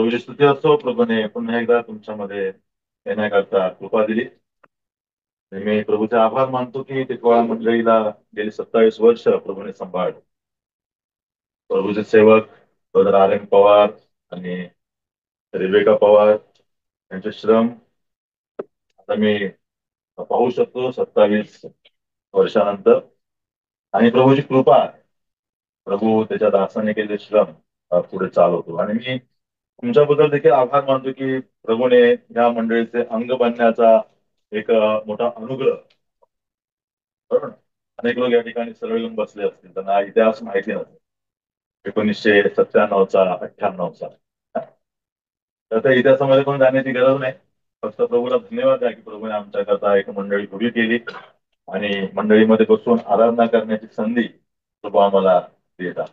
प्रभूची स्तुती असो. प्रभूने पुन्हा एकदा तुमच्यामध्ये येण्याकरता कृपा दिली. मी प्रभूचे आभार मानतो की टिटवाळा मंडळीला गेली 27 वर्ष प्रभूने सांभाळ. प्रभूचे सेवक ब्रदर R. M. पवार आणि रेबेका पवार यांचे श्रम आता मी पाहू शकतो 27 वर्षानंतर. आणि प्रभूची कृपा आहे. प्रभू त्याच्या दासाने केलेले श्रम पुढे चालवतो. आणि मी तुमच्याबद्दल देखील आभार मानतो की प्रभूने या मंडळीचे अंग बनण्याचा एक मोठा अनुग्रह. बरोबर ना? अनेक लोक या ठिकाणी सरळ येऊन बसले असतील, त्यांना इतिहास माहिती नसेल 1997चा 98चा. तर त्या इतिहासामध्ये कोण जाण्याची गरज नाही. फक्त प्रभूला धन्यवाद द्या की प्रभूने आमच्याकरता एक मंडळी उभी केली आणि मंडळीमध्ये बसून आराधना करण्याची संधी प्रभू आम्हाला देतात.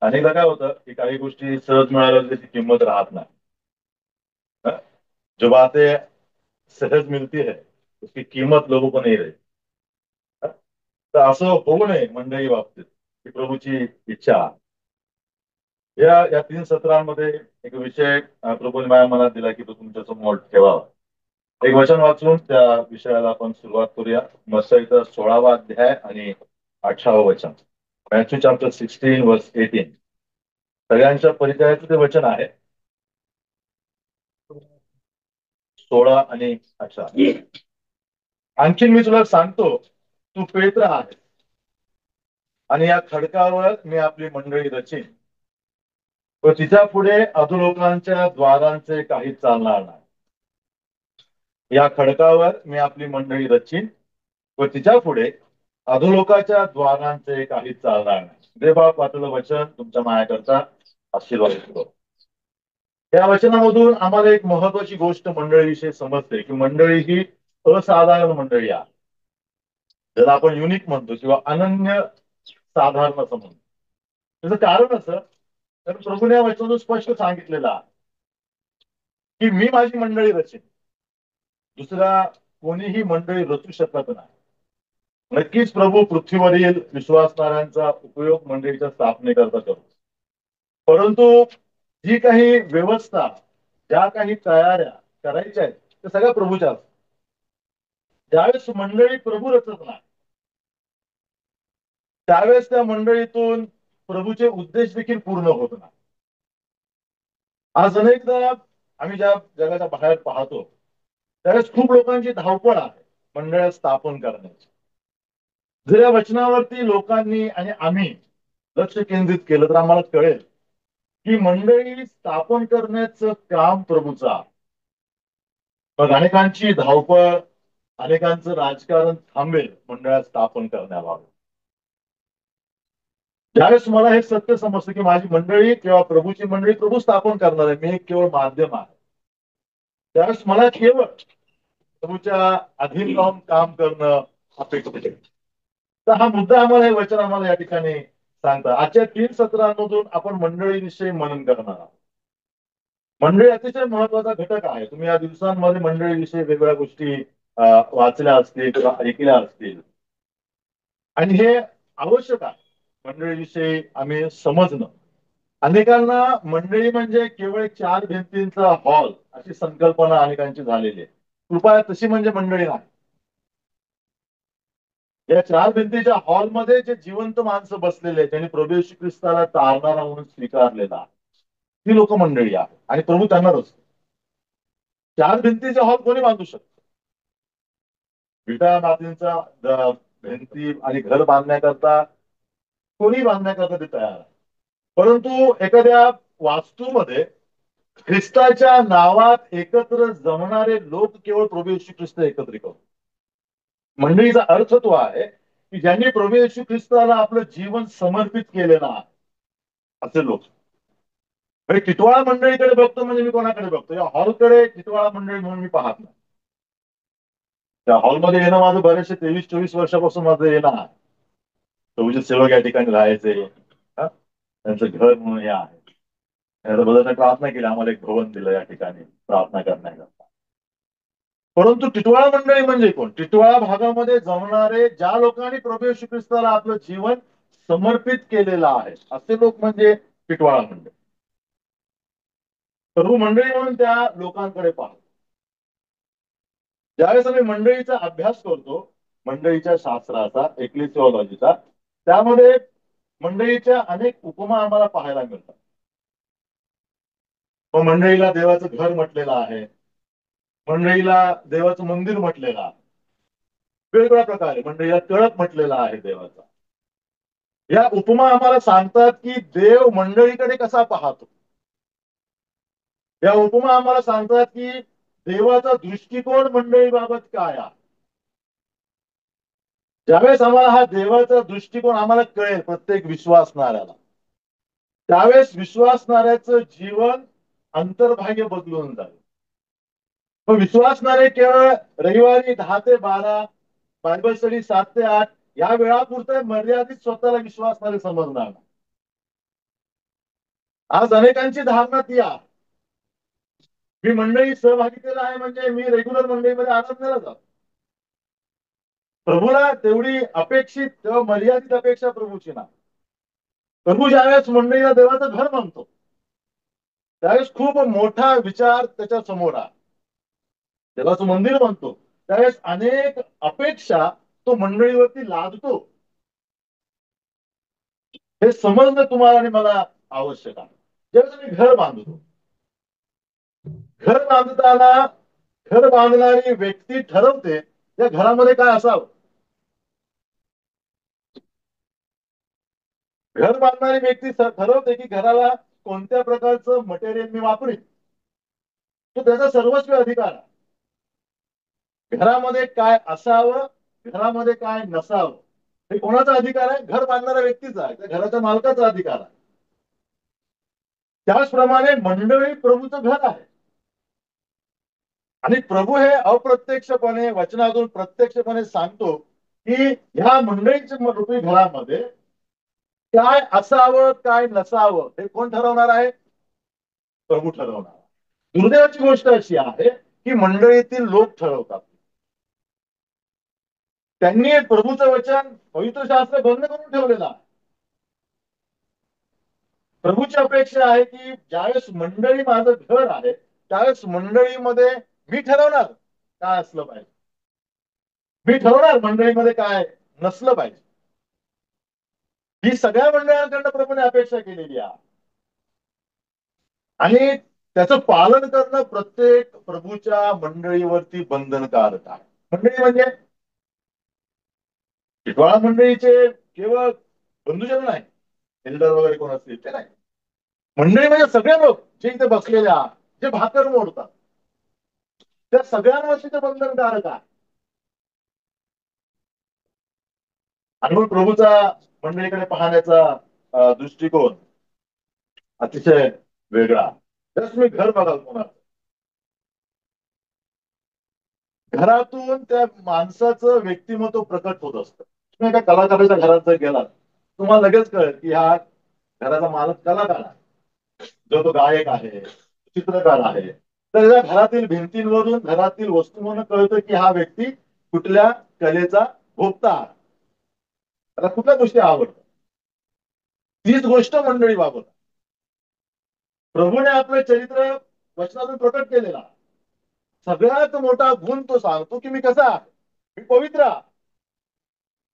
अनेकदा काय होतं की काही गोष्टी सहज मिळाल्या त्याची किंमत राहत नाही. हाँ? जो बातें सहज मिळती है उसकी कीमत लोगों को नहीं रहती. हाँ? तर असं होऊ नये मंडळी बाबतीत ही प्रभूची इच्छा आहे. या या 3 सत्रांमध्ये एक विषय प्रभूने माझ्या मनात दिला की तो तुमच्या समोर ठेवावा. एक वचन वाचून त्या विषयाला आपण सुरुवात करूया. मत्सवाचा 16वा अध्याय आणि 18वं वचन. मॅथ्यू चॅप्टर 16 वर्स 18. सगळ्यांच्या परिचयाचं ते वचन आहे. 16 आणि 18. आणखीन मी तुला सांगतो, तू पेत्र आहे आणि या खडकावर मी आपली मंडळी रचीन व तिच्या पुढे अधोलोकांच्या द्वारांचे काही चालणार नाही. या खडकावर मी आपली मंडळी रचीन व तिच्या पुढे अधोलोकाच्या द्वारांचे काही चालणार नाही. देवबाप वाचलं वचन तुमच्या मायाकरता आशीर्वाद करतो. या वचनामधून आम्हाला एक महत्वाची गोष्ट मंडळीविषयी समजते की मंडळी ही असाधारण मंडळी आहे. ज्याला आपण युनिक म्हणतो किंवा अनन्य साधारण असं म्हणतो. त्याचं कारण असं तर प्रभूने या वचनातून स्पष्ट सांगितलेलं आहे की मी माझी मंडळी रचेन. दुसरा कोणीही मंडळी रचू शकत नाही. नक्कीच प्रभू पृथ्वीवरील विश्वासणाऱ्यांचा उपयोग मंडळीच्या स्थापनेकरता करतो. परंतु जी काही व्यवस्था ज्या काही तयाऱ्या करायच्या आहेत त्या सगळ्या प्रभूच्या असतात. ज्यावेळेस मंडळी प्रभू रचत नाही त्यावेळेस त्या मंडळीतून प्रभूचे उद्देश देखील पूर्ण होत नाही. आज अनेकदा आम्ही ज्या जगाच्या बाहेर पाहतो त्यावेळेस खूप लोकांची धावपळ आहे मंडळ स्थापन करण्याची. जर या वचनावरती लोकांनी आणि आम्ही लक्ष केंद्रित केलं तर आम्हाला कळेल की मंडळी स्थापन करण्याचं काम प्रभूचं आहे. मग अनेकांची धावपळ अनेकांचं राजकारण थांबेल मंडळात स्थापन करण्याबाबत. ज्यावेळेस मला हे सत्य समजतं की माझी मंडळी किंवा प्रभूची मंडळी प्रभू स्थापन करणार आहे, मी एक केवळ माध्यम आहे, त्यावेळेस मला केवळ प्रभूच्या अधीन राहून काम करणं अपेक्षित आहे. तर हा मुद्दा आम्हाला हे वचन आम्हाला या ठिकाणी सांगतात. आजच्या 3 सत्रांमधून आपण मंडळीविषयी मनन करणार आहोत. मंडळी अतिशय महत्वाचा घटक आहे. तुम्ही या दिवसांमध्ये मंडळीविषयी वेगवेगळ्या गोष्टी वाचल्या असतील किंवा ऐकल्या असतील आणि हे आवश्यक आहे. मंडळीविषयी आम्ही समजणं. अनेकांना मंडळी म्हणजे केवळ 4 भिंतींचा हॉल अशी संकल्पना अनेकांची झालेली आहे. कृपया तशी म्हणजे मंडळी नाही. या 4 भिंतीच्या हॉलमध्ये जे जिवंत माणसं बसलेले आहेत त्यांनी प्रभू येशू ख्रिस्ताला तारणारा म्हणून स्वीकारलेला आहे. ती लोक मंडळी आहे आणि प्रभू त्यांना रचतो. 4 भिंतीचा हॉल कोणी बांधू शकतो? विटा मातींचा भिंती आणि घर बांधण्याकरता कोणी बांधण्याकरता ते तयार आहे. परंतु एखाद्या वास्तूमध्ये ख्रिस्ताच्या नावात एकत्र जमणारे लोक केवळ प्रभू येशू ख्रिस्त एकत्रित करतो. मंडळीचा अर्थ तो आहे की ज्यांनी प्रभू येशू ख्रिस्ताला आपलं जीवन समर्पित केलेलं आहे असे लोक. टिटवाळा मंडळीकडे बघतो म्हणजे मी कोणाकडे बघतो? या हॉलकडे टिटवाळा मंडळी म्हणून मी पाहत नाही. त्या हॉलमध्ये येणं माझं बरेचसे 23-24 वर्षापासून माझं येणं आहे. प्रभूचे सेवक या ठिकाणी राहायचे, त्यांचं घर म्हणून हे आहे. बदलने प्रार्थना केली, आम्हाला एक भवन दिलं या ठिकाणी प्रार्थना करण्याकरता. परंतु टिटवाळा मंडळी म्हणजे कोण? टिटवाळा भागामध्ये जमणारे ज्या लोकांनी प्रभू येशू ख्रिस्ताला आपलं जीवन समर्पित केलेलं आहे असे लोक म्हणजे टिटवाळा मंडळी. प्रभू मंडळी म्हणून त्या लोकांकडे पाहतो. ज्यावेळेस आम्ही मंडळीचा अभ्यास करतो, मंडळीच्या शास्त्राचा, एक्लिसिओलॉजीचा, त्यामध्ये मंडळीच्या अनेक उपमा आम्हाला पाहायला मिळतात. मग मंडळीला देवाचं घर म्हटलेलं आहे, मंडळीला देवाचं मंदिर म्हटलेलं आहे, वेगवेगळ्या प्रकारे मंडळीला कळप म्हटलेला आहे देवाचा. या उपमा आम्हाला सांगतात की देव मंडळीकडे कसा पाहतो. या उपमा आम्हाला सांगतात की देवाचा दृष्टिकोन मंडळीबाबत काय आहे. ज्यावेळेस आम्हाला हा देवाचा दृष्टिकोन आम्हाला कळेल प्रत्येक विश्वासणाऱ्याला, त्यावेळेस विश्वासणाऱ्याचं जीवन अंतर्भाग्य बदलून जाईल. मग विश्वासणारे केवळ रविवारी 10 ते 12, बायबल स्टडी 7 ते 8 या वेळापुरते मर्यादित स्वतःला विश्वासणारे समजणार. आज अनेकांची धारणा ती आहे, मी मंडळी सहभागितेला आहे म्हणजे मी रेग्युलर मंडळीमध्ये आनंदाला जातो. प्रभूला तेवढी अपेक्षित तेव्हा मर्यादित अपेक्षा प्रभूची ना. प्रभू ज्यावेळेस मंडळीला देवाचं घर म्हणतो, त्यावेळेस खूप मोठा विचार त्याच्या समोर आहे. देवाचं मंदिर म्हणतो, त्यावेळेस अनेक अपेक्षा तो मंडळीवरती लादतो. हे समजणं तुम्हाला आणि मला आवश्यक आहे. ज्यावेळेस मी घर बांधतो, घर बांधताना घर बांधणारी व्यक्ती ठरवते या घरामध्ये काय असावं. घर बांधणारी व्यक्ती ठरवते की घराला कोणत्या प्रकारचं मटेरियल मी वापरेन. तो त्याचा सर्वस्वी अधिकार आहे. घरामध्ये काय असावं, घरामध्ये काय नसावं, हे कोणाचा अधिकार आहे? घर बांधणाऱ्या व्यक्तीचा आहे, त्या घराच्या मालकाचा अधिकार आहे. त्याचप्रमाणे मंडळी प्रभूचं घर आहे. आणि प्रभू हे अप्रत्यक्षपणे वचनातून प्रत्यक्षपणे सांगतो की ह्या मंडळीच्या रूपी घरामध्ये काय असावं काय नसावं हे कोण ठरवणार आहे? प्रभू ठरवणार. दुर्दैवाची गोष्ट अशी आहे की मंडळीतील लोक ठरवतात. त्यांनी प्रभूचं वचन पवित्र शास्त्र बंद करून ठेवलेलं आहे. प्रभूची अपेक्षा आहे की ज्यावेळेस मंडळी माझं घर आहे, त्यावेळेस मंडळीमध्ये मी ठरवणार काय असलं पाहिजे, मी ठरवणार मंडळीमध्ये काय नसलं पाहिजे. ही सगळ्या मंडळांकडनं प्रभूने अपेक्षा केलेली आहे. आणि त्याचं पालन करणं प्रत्येक प्रभूच्या मंडळीवरती बंधनकारक आहे. मंडळी म्हणजे टिटवाळा मंडळीचे केवळ बंधुजन नाही, एल्डर वगैरे कोण असतील ते नाही. मंडळी म्हणजे सगळे लोक जे इथे बसलेले आहेत, जे भाकर मोडतात, त्या सगळ्यांवरती ते बंधनकारक आहे. आणि मग प्रभूचा मंडळीकडे पाहण्याचा दृष्टिकोन अतिशय वेगळा. जस मी घर बघाल कोणा, घरातून त्या माणसाचं व्यक्तिमत्व प्रकट होत असतं. तुम्ही एका कलाकाराच्या घरात जर गेलात, तुम्हाला लगेच कळेल की हा घराचा मालक कलाकार आहे, जो तो गायक आहे, चित्रकार आहे. तर या घरातील भिंतींवरून, घरातील वस्तूंवरून कळतं की हा व्यक्ती कुठल्या कलेचा भोक्ता आहे, त्याला कुठल्या गोष्टी आवडतात. तीच गोष्ट मंडळी बाबत प्रभूने आपलं चरित्र वचनातून प्रकट केलेला. सगळ्यात मोठा गुण तो सांगतो की मी कसा आहे, मी पवित्र आहे.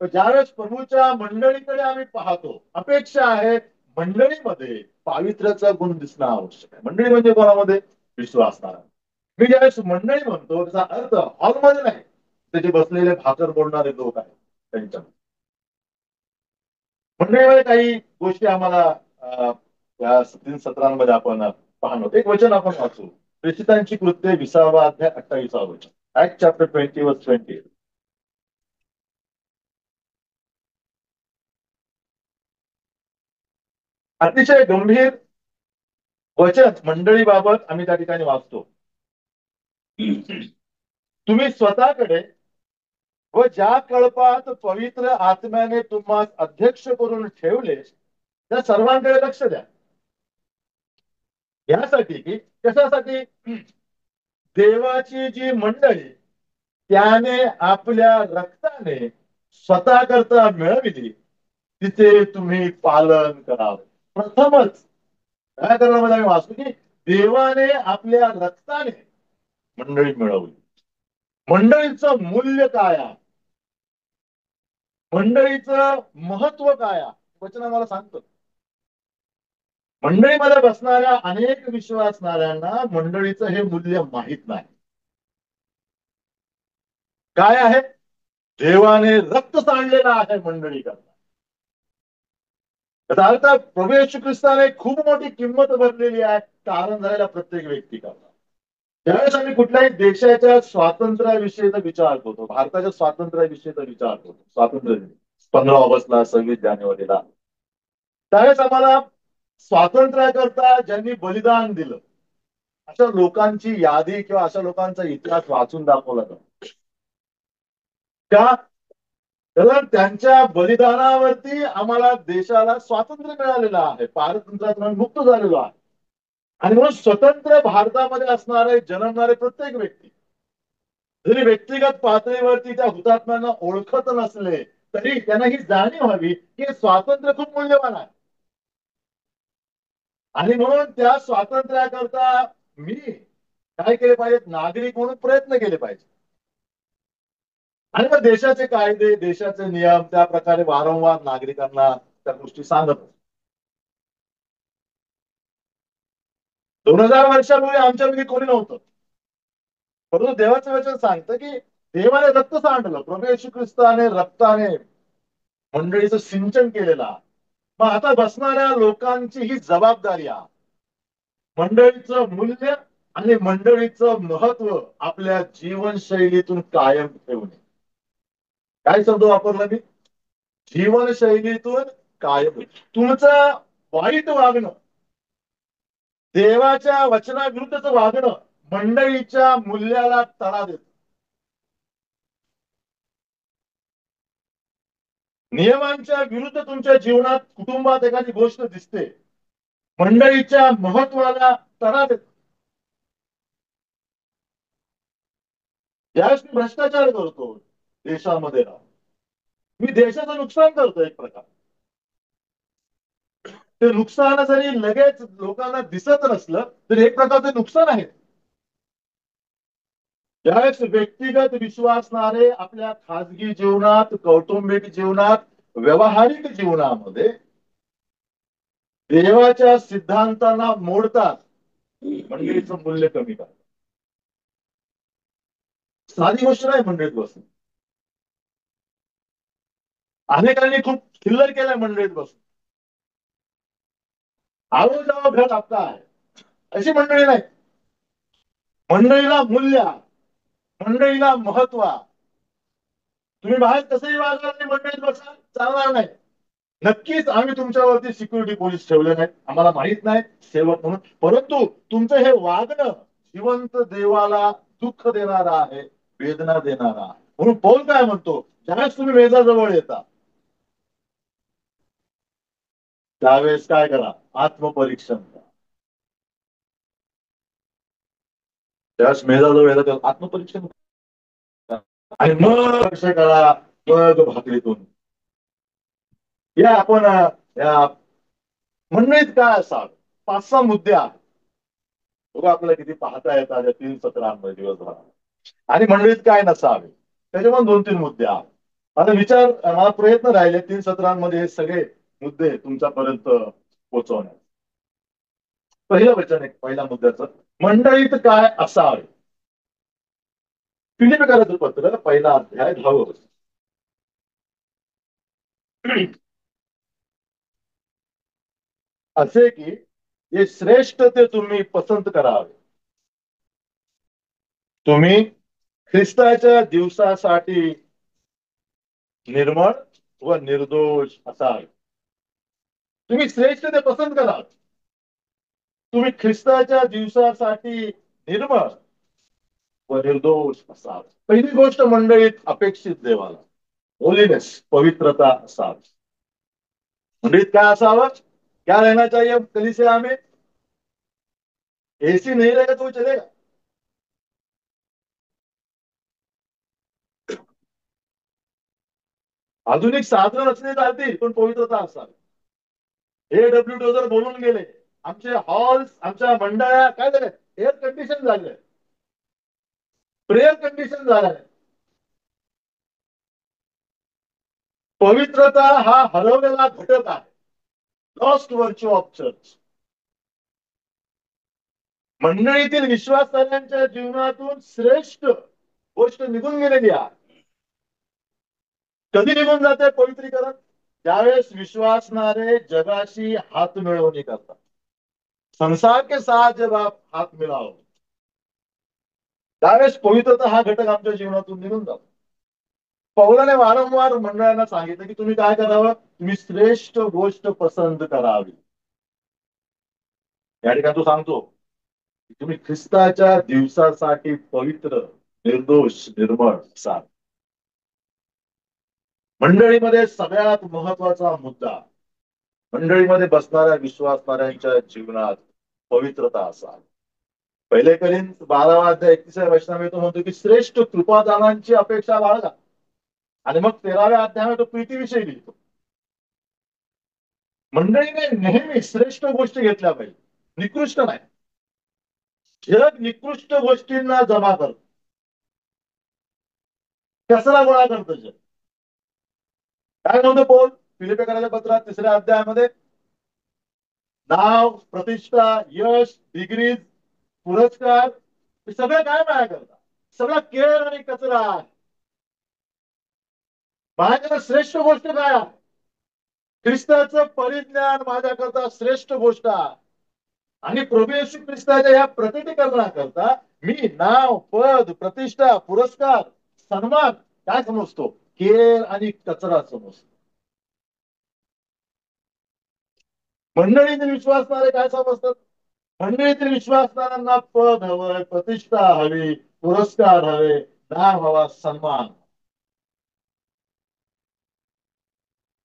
ज्यावेळेस प्रभूच्या मंडळीकडे आम्ही पाहतो, अपेक्षा आहे मंडळीमध्ये पावित्र्याचा गुण दिसणं आवश्यक आहे. मंडळी म्हणजे कोणामध्ये? विश्वासणारा. मी ज्यावेळेस मंडळी म्हणतो त्याचा अर्थ हॉलमध्ये नाही, त्याचे बसलेले भाकर बोलणारे लोक आहेत त्यांच्या मंडळीमध्ये काही गोष्टी आम्हाला या 3 सत्रांमध्ये आपण पाहतो. एक वचन आपण वाचू, प्रेषितांची कृत्ये 20 अध्याय 28 वचन. Act chapter 20:20. अतिशय गंभीर वचन मंडळीबाबत आम्ही त्या ठिकाणी वाचतो. तुम्ही स्वतःकडे व ज्या कळपात पवित्र आत्म्याने तुम्हाला अध्यक्ष करून ठेवले त्या सर्वांकडे लक्ष द्या. यासाठी की कशासाठी? देवाची जी मंडळी त्याने आपल्या रक्ताने स्वतः करता मिळविली, तिथे तुम्ही पालन करावं. प्रथमच काय करण्यामध्ये आम्ही वाचतो की देवाने आपल्या रक्ताने मंडळी मिळवली. मंडळीचं मूल्य काय आहे, मंडळीचं महत्व काय आहे, वचन मला सांगतं. मंडळीमध्ये बसणाऱ्या अनेक विश्वासणाऱ्यांना मंडळीचं हे मूल्य माहीत नाही. काय आहे? देवाने रक्त सांडलेलं आहे मंडळी करता. त्याचा अर्थ प्रभू येशू ख्रिस्ताने खूप मोठी किंमत भरलेली आहे तारण झालेल्या प्रत्येक व्यक्ती करता. ज्यावेळेस आम्ही कुठल्याही देशाच्या स्वातंत्र्याविषयीचा विचार करतो, भारताच्या स्वातंत्र्याविषयीचा विचार करतो, स्वातंत्र्य दिन 15 ऑगस्टला, 26 जानेवारीला, त्यावेळेस आम्हाला स्वातंत्र्याकरता ज्यांनी बलिदान दिलं अशा लोकांची यादी किंवा अशा लोकांचा इतिहास वाचून दाखवला जातो. का? कारण त्यांच्या बलिदानावरती आम्हाला देशाला स्वातंत्र्य मिळालेलं आहे, पारतंत्र्यातून मुक्त झालेलो आहे. आणि म्हणून स्वतंत्र भारतामध्ये असणारे जन्मणारे प्रत्येक व्यक्ती जरी व्यक्तिगत पातळीवरती त्या हुतात्म्यांना ओळखत नसले तरी त्यांना ही जाणीव हवी की स्वातंत्र्य खूप मूल्यवान आहे. आणि म्हणून त्या स्वातंत्र्याकरता मी काय केले पाहिजेत, नागरिक म्हणून प्रयत्न केले पाहिजे. आणि मग देशाचे कायदे, देशाचे नियम त्या प्रकारे वारंवार नागरिकांना त्या गोष्टी सांगत. 2000 वर्षापूर्वी आमच्यापैकी कोणी नव्हतं, परंतु देवाचं वचन सांगतं की देवाने रक्त सांडलं, प्रभू येशू ख्रिस्ताने रक्ताने मंडळीचं सिंचन केलेलं आहे. मग आता बसणाऱ्या लोकांची ही जबाबदारी आहे मंडळीचं मूल्य आणि मंडळीचं महत्व आपल्या जीवनशैलीतून कायम ठेवणे. काय शब्द वापरला मी? जीवनशैलीतून कायम. तुमचं वाईट वागणं, देवाच्या वचनाविरुद्धचं वागणं मंडळीच्या मूल्याला तडा देत. नियमांच्या विरुद्ध तुमच्या जीवनात कुटुंबात एखादी गोष्ट दिसते, मंडळीच्या महत्वाला तडा देत. ज्यावेळेस मी भ्रष्टाचार करतो देशामध्ये राहून, मी देशाचं नुकसान करतो एक प्रकार. ते नुकसान जरी लगेच लोकांना दिसत नसलं तरी एक प्रकारचे नुकसान आहे. ज्यावेळेस व्यक्तिगत विश्वासणारे आपल्या खाजगी जीवनात, कौटुंबिक जीवनात, व्यावहारिक जीवनामध्ये देवाच्या सिद्धांतांना मोडतात, मंडळीचं मूल्य कमी करतात. साधी गोष्ट नाही मंडळीत बसून. अनेकांनी खूप खिल्लर केलाय मंडळीत बसून. आवो जावं घर आपला आहे अशी मंडळी नाही. मंडळीला मूल्य, मंडळीला महत्व. तुम्ही बाहेर कसंही वागणार नाही, मंडळीत बसा चालणार नाही. नक्कीच आम्ही तुमच्यावरती सिक्युरिटी पोलीस ठेवले नाहीत, आम्हाला माहित नाही सेवक म्हणून, परंतु तुमचं हे वागणं जिवंत देवाला दुःख देणारा आहे, वेदना देणारा आहे. म्हणून पौल काय म्हणतो, ज्यावेळेस तुम्ही मेजाजवळ येता त्यावेळेस काय करा, आत्मपरीक्षण करा. त्यावेळेस मेजाजवळ येता तेव्हा आत्मपरीक्षण करा आणि मग लक्ष करा, मग भाकरीतून या आपण या मंडळीत काय असावं. 5-6 मुद्दे आहेत बघा, आपल्याला किती पाहता येतात या 3 सत्रांमध्ये दिवसभरात. आणि मंडळीत काय नसावे त्याच्यामध्ये 2-3 मुद्दे आहेत. आता विचार, मला प्रयत्न राहिले 3 सत्रांमध्ये हे सगळे मुद्दे तुमच्यापर्यंत पोहोचवण्यात. पहिलं वचन आहे पहिल्या मुद्द्याचं, मंडळीत काय असावे. फिलिप्पियराचं पत्र 1 अध्याय 10 वचन. असे की जे श्रेष्ठ ते तुम्ही पसंत करावे, तुम्ही ख्रिस्ताच्या दिवसासाठी निर्मळ व निर्दोष असाल. तुम्ही श्रेष्ठ ते पसंत करा, तुम्ही ख्रिस्ताच्या दिवसासाठी निर्मळ व निर्दोष असाल. पहिली गोष्ट मंडळीत अपेक्षित देवाला होलीनेस, पवित्रता असावी. मंडळीत काय असावं, क्या रहना चाहिए कलीसिया में? एसी नहीं रहेगा तो चलेगा. आधुनिक साधनं नसली चालतील पण पवित्रता असावी. AWTO जर बोलून गेले आमचे हॉल्स, आमच्या मंडळा काय झालं, एअर कंडिशन झालंय, प्रेयर कंडिशन झालंय. पवित्रता हा हरवलेला घटक आहे, लॉस्ट व्हर्च्यू ऑफ चर्च. मंडळीतील विश्वासाच्या जीवनातून श्रेष्ठ गोष्ट निघून गेलेली आहे. कधी निघून जाते पवित्रीकरण? ज्यावेळेस विश्वासणारे जगाशी हात मिळवणी करतात, संसार के साथ जब आप हात मिळाव, त्यावेळेस पवित्रता हा घटक आमच्या जीवनातून निघून जातो. पौलाने वारंवार मंडळांना सांगितलं की तुम्ही काय करावं, तुम्ही श्रेष्ठ गोष्ट पसंत करावी. या ठिकाणी तो सांगतो की तुम्ही ख्रिस्ताच्या दिवसासाठी पवित्र, निर्दोष, निर्मळ असाल. मंडळीमध्ये सगळ्यात महत्वाचा मुद्दा, मंडळीमध्ये बसणाऱ्या विश्वासणाऱ्यांच्या जीवनात पवित्रता असाल. पहिले करीन 12 अध्याय 31 वचनामध्ये तो म्हणतो की श्रेष्ठ कृपादानांची अपेक्षा बाळगा. आणि मग 13व्या अध्यायामध्ये तो प्रीतीविषयी लिहितो. मंडळीने नेहमी श्रेष्ठ गोष्टी घेतल्या पाहिजे, निकृष्ट नाही. जग निकृष्ट गोष्टींना जमा करत, कचरा गोळा करतं जग. काय म्हणतो पौल फिलिप्पियराच्या पत्रात 3ऱ्या अध्यायामध्ये, नाव, प्रतिष्ठा, यश, डिग्रीज, पुरस्कार, हे सगळं काय माया करतात, सगळं केळ आणि कचरा आहे. माझ्याकडे श्रेष्ठ गोष्ट काय आहे? ख्रिस्ताचं परिज्ञान माझ्याकरता श्रेष्ठ गोष्ट आहे. आणि प्रभू येशू ख्रिस्ताच्या या प्रकटीकरणाकरता मी नाव, पद, प्रतिष्ठा, पुरस्कार, सन्मान काय समजतो? केर आणि कचरा समजतो. मंडळीतील विश्वासणारे काय समजतात? मंडळीतील विश्वासणाऱ्यांना पद हवंय, प्रतिष्ठा हवी, पुरस्कार हवे, नाव हवा, सन्मान.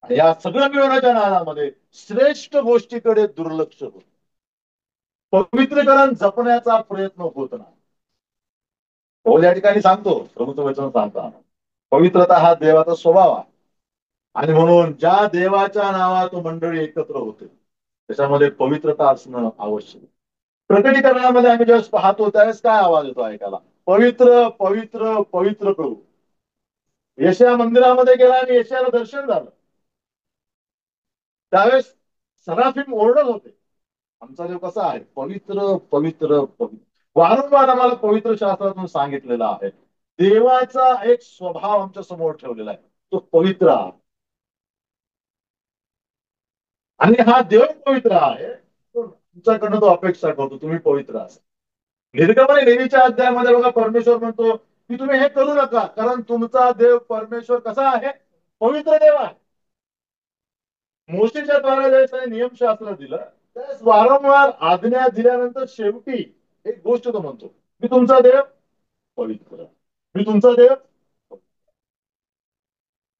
या सगळं मिळवण्याच्या नादामध्ये श्रेष्ठ गोष्टीकडे दुर्लक्ष होत, पवित्रीकरण जपण्याचा प्रयत्न होत नाही. पौल या ठिकाणी सांगतो, प्रभूचं वचन सांगता, पवित्रता हा देवाचा स्वभाव आहे. आणि म्हणून ज्या देवाच्या नावात मंडळी एकत्र होते त्याच्यामध्ये पवित्रता असणं आवश्यक. प्रकटीकरणामध्ये आम्ही ज्यावेळेस पाहतो त्यावेळेस काय आवाज येतो ऐकायला? पवित्र पवित्र पवित्र प्रभू. यशया मंदिरामध्ये गेला आणि यशयाला दर्शन झालं, त्यावेळेस सराफीम ओरडत होते, आमचा देव कसा आहे? पवित्र पवित्र पवित्र. वारंवार आम्हाला पवित्र शास्त्रातून सांगितलेलं आहे, देवाचा एक स्वभाव आमच्या समोर ठेवलेला आहे, तो पवित्र आहे. आणि हा देव पवित्र आहे, तुमच्याकडनं तो अपेक्षा करतो तुम्ही पवित्र असा. निर्गमन 9च्या अध्यायामध्ये बघा परमेश्वर म्हणतो की तुम्ही हे करू नका, कारण तुमचा देव परमेश्वर कसा आहे? पवित्र देव आहे. मोशेच्या द्वारा ज्यावेळेस त्याने नियमशास्त्र दिलं त्यावेळेस वारंवार आज्ञा दिल्यानंतर शेवटी एक गोष्ट तो म्हणतो, मी तुमचा देव पवित्र, मी तुमचा देव.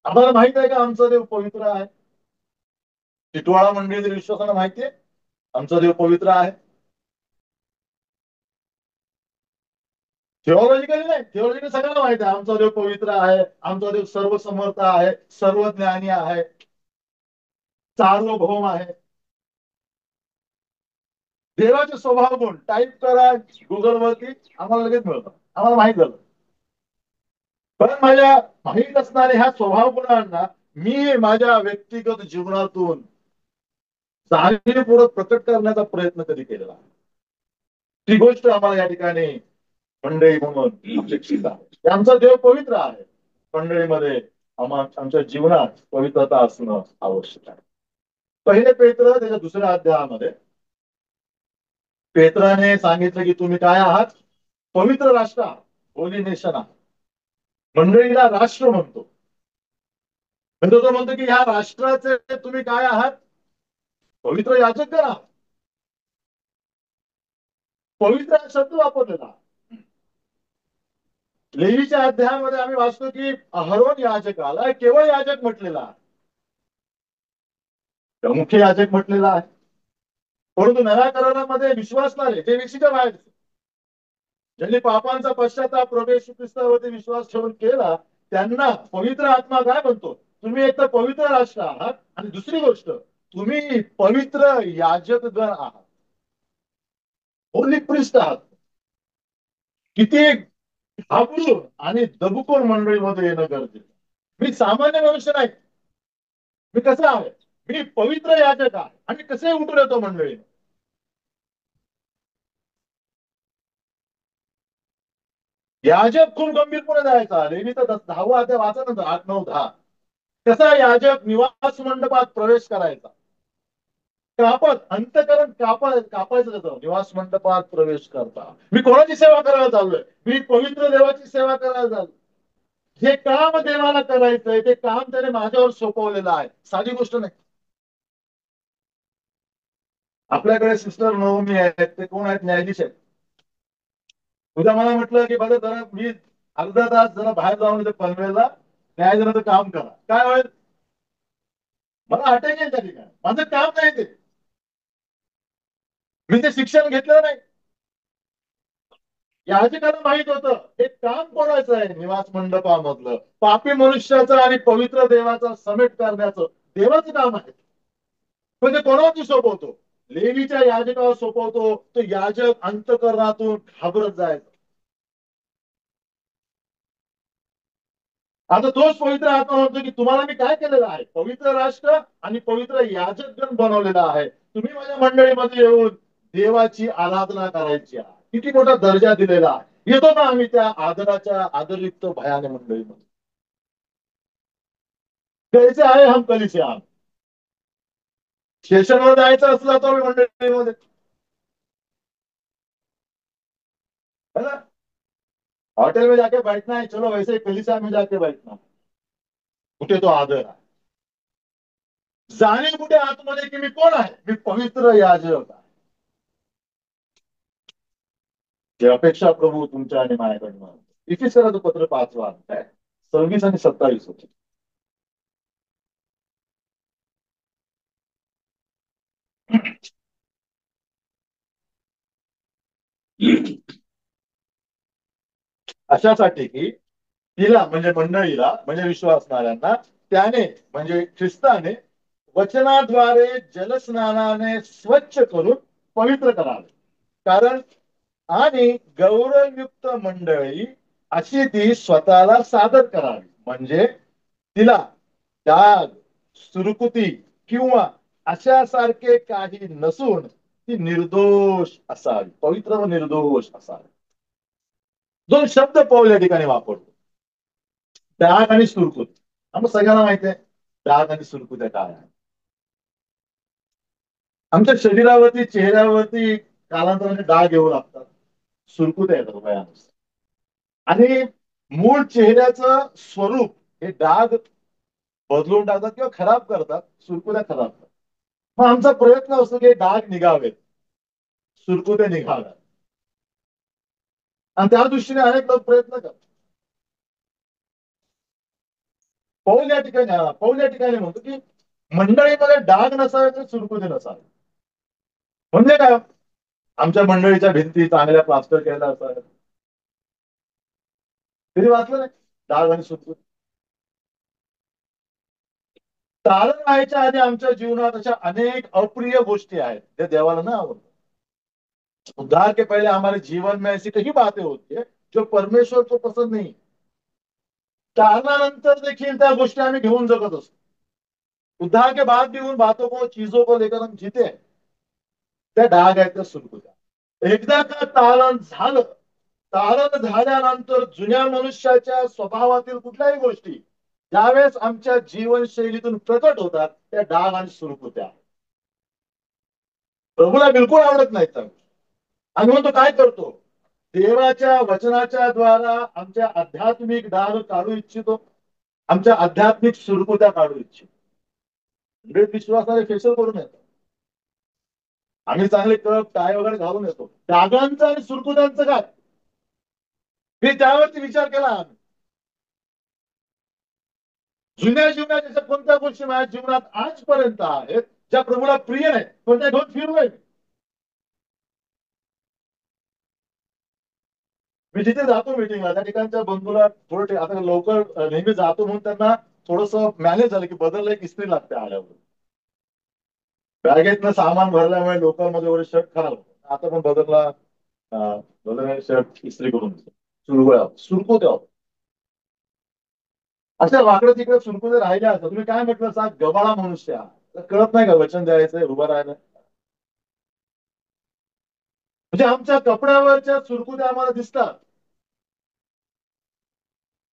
आम्हाला माहित आहे का आमचा देव पवित्र आहे? टिटवाळा मंडळीतील विश्वासाला माहितीये आमचा देव पवित्र आहे. थिओलॉजिकली नाही, थिओलॉजिकली सगळ्यांना माहिती आहे आमचा देव पवित्र आहे, आमचा देव सर्वसमर्थ आहे, सर्वज्ञानी आहे, सार्वभौम आहे. देवाचे स्वभाव गुण टाईप करा गुगलवरती, आम्हाला लगेच मिळतं, आम्हाला माहित झालं. पण माझ्या माहीत असणाऱ्या ह्या स्वभाव गुणांना मी माझ्या व्यक्तिगत जीवनातून जाणीवपूर्वक प्रकट करण्याचा प्रयत्न कधी केलेला, ती गोष्ट आम्हाला या ठिकाणी मंडळी म्हणून अपेक्षित आहे. आमचा देव पवित्र आहे, मंडळीमध्ये आमच्या जीवनात पवित्रता असणं आवश्यक आहे. पहिले पेत्र त्याच्या 2ऱ्या अध्यायामध्ये पेत्राने सांगितलं की तुम्ही काय आहात? पवित्र राष्ट्र आहात, होली नेशन आहात. मंडळीला राष्ट्र म्हणतो, म्हणजे तो म्हणतो की ह्या राष्ट्राचे तुम्ही काय आहात? पवित्र याजक आहात. पवित्र हा शब्द वापरलेला. लेवीच्या अध्यायामध्ये आम्ही वाचतो की अहरोन याजकाला केवळ याजक म्हटलेला आहे, मुख्य याजक म्हटलेला आहे. परंतु नव्या करारामध्ये विश्वासणारे जे विशिष्ट बाहेर, ज्यांनी पापांचा पश्चाताप प्रभू येशू ख्रिस्तावरती विश्वास ठेवून केला, त्यांना पवित्र आत्मा काय म्हणतो? तुम्ही एक तर पवित्र राष्ट्र आहात आणि दुसरी गोष्ट तुम्ही पवित्र याजकगण आहात. होली प्रिस्ट आहात. किती घाबरून आणि दबुकून मंडळीमध्ये येणं गरजेचं. मी सामान्य मनुष्य नाही. मी कसं आहे? मी पवित्र याजक आहे आणि कसे उठून येतो मंडळी. याजक खूप गंभीरपणे जायचा. लेवीचं 10वा अध्याय वाचा ना, 8, 9, 10. कसा याजक निवास मंडपात प्रवेश करायचा. कापत अंतकरण कापायचं त्याचं निवास मंडपात प्रवेश करता. मी कोणाची सेवा करायला चाललोय? मी पवित्र देवाची सेवा करायला चाललोय. जे काम देवाला करायचंय ते काम त्याने माझ्यावर सोपवलेलं आहे. साधी गोष्ट नाही. आपल्याकडे सिस्टर नवमी आहेत, ते कोण आहेत? न्यायाधीश आहेत. उद्या मला म्हटलं की बघा जरा मी अर्धा तास जरा बाहेर जाऊन पनवेलला न्यायालयाचं काम करा, काय होईल? मला अटक येईल त्या ठिकाणी. माझं काम नाही ते. मी ते शिक्षण घेतलं नाही. याजकाला माहित होतं हे काम कोणाचं आहे. निवास मंडपामधलं पापी मनुष्याचं आणि पवित्र देवाचा समेट करण्याचं देवाचं काम आहे. पण ते कोणावरती सोपवतो? लेवीच्या याजकावर सोपवतो. तो याजक अंतकरणातून घाबरत जायचा. आता तोच पवित्र आत्मा म्हणतो की तुम्हाला मी काय केलेलं आहे? पवित्र राष्ट्र आणि पवित्र याजकगण बनवलेला आहे. तुम्ही माझ्या मंडळीमध्ये येऊन देवाची आराधना करायची आहे. किती मोठा दर्जा दिलेला आहे. येतो ना आम्ही त्या आदराच्या आदरयुक्त भयाने मंडळीमध्ये. कैसे आहे हम कलीचे आम. स्टेशनवर जायचं असलं तर मंडळीमध्ये है ना. होटल में जाके बैठना है, चलो वैसे कलीसिया में जाके बैठना. कुठे तो आदर आहे. जाणीव कुठे आतमध्ये की मी कोण आहे? मी पवित्र याजक आहे. जे अपेक्षा प्रभू तुमच्या आणि माझ्याकडनं. इफिसराचं पत्र 5वा अध्याय 26 आणि 27 होते. अशासाठी की तिला म्हणजे मंडळीला म्हणजे विश्वासणाऱ्यांना त्याने म्हणजे ख्रिस्ताने वचनाद्वारे जलस्नानाने स्वच्छ करून पवित्र करावे. कारण आणि गौरवयुक्त मंडळी अशी ती स्वतःला सादर करावी. म्हणजे तिला डाग, सुरकुती किंवा अशासारखे काही नसून ती निर्दोष असावी. पवित्र व निर्दोष असावी. दोन शब्द पाऊल या ठिकाणी वापरतो. डाग आणि सुरकुत. आम्हाला सगळ्यांना माहिती आहे डाग आणि सुरकुत्या काय आहे. आमच्या शरीरावरती चेहऱ्यावरती कालांतराने डाग येऊ लागतात. सुरकुत्या येतात वयानुसार. आणि मूळ चेहऱ्याचं स्वरूप हे डाग बदलून टाकतात किंवा खराब करतात. सुरकुत्या खराब करतात. मग आमचा प्रयत्न असतो की डाग निघावेत, सुरकुत्या निघाव्यात. आणि त्या दृष्टीने अनेक लोक प्रयत्न करतात. पाऊल या ठिकाणी म्हणतो की मंडळीमध्ये डाग नसावे तर सुरकुते नसावे. म्हणजे काय? आमच्या मंडळीच्या भिंती चांगल्या प्लास्टर केलेल्या असाव्यात. कधी वाचलं नाही डाग आणि सुरकुत? तारण व्हायच्या आधी आमच्या जीवनात अशा अनेक अप्रिय गोष्टी आहेत त्या देवाला ना आवडतात. उद्धार के पहले हमारे जीवन में ऐसी कई बातें होती है जो परमेश्वर को पसंद नहीं. तारणानंतर देखील त्या गोष्टी आम्ही घेऊन जगत असतो. उद्धार के बाद भी उन बातों को चीजों को लेकर हम जीते हैं. त्या डाग आहेत त्या सुरकुत्या. एकदा का तारण झालं, तारण झाल्यानंतर जुन्या मनुष्याच्या स्वभावातील कुठल्याही गोष्टी ज्यावेळेस आमच्या जीवनशैलीतून प्रकट होतात त्या डाग आणि सुरकुत्या. प्रभूला बिलकुल आवडत नाहीत. आम्ही म्हणतो काय करतो? देवाच्या वचनाच्या द्वारा आमच्या आध्यात्मिक डाग काढू इच्छितो. आमच्या आध्यात्मिक सुरकुत्या काढू इच्छितो. विश्वासाने फेशल करून येतो. आम्ही चांगले कप टाय वगैरे घालून येतो. डागांचं आणि सुरकुत्यांचं काय? मी त्यावरती विचार केला. जुन्या जीवनाच्या कोणत्या गोष्टी माझ्या जीवनात आजपर्यंत आहेत ज्या प्रभूला प्रिय नाही पण त्या घेऊन फिरलोय. मी जिथे जातो मिटिंगला त्या ठिकाणच्या बंधूला थोडं आता लवकर नेहमी जातो म्हणून त्यांना थोडस मॅनेज झालं की बदललं एक इस्त्री लागते आल्यावर. बॅगेतनं सामान भरल्यामुळे लोकलमध्ये वगैरे शर्ट खराब होतो. आता पण बदलला शर्ट इस्त्री करून सुरगोळ्या सुरकुत्या अशा वाकडं तिकडे सुरकुत्या राहिल्या असतात. तुम्ही काय म्हटलं सा गबाळा मनुष्य कळत नाही का वचन द्यायचंय उभं राहायला. म्हणजे आमच्या कपड्यावरच्या सुरकुत्या आम्हाला दिसतात.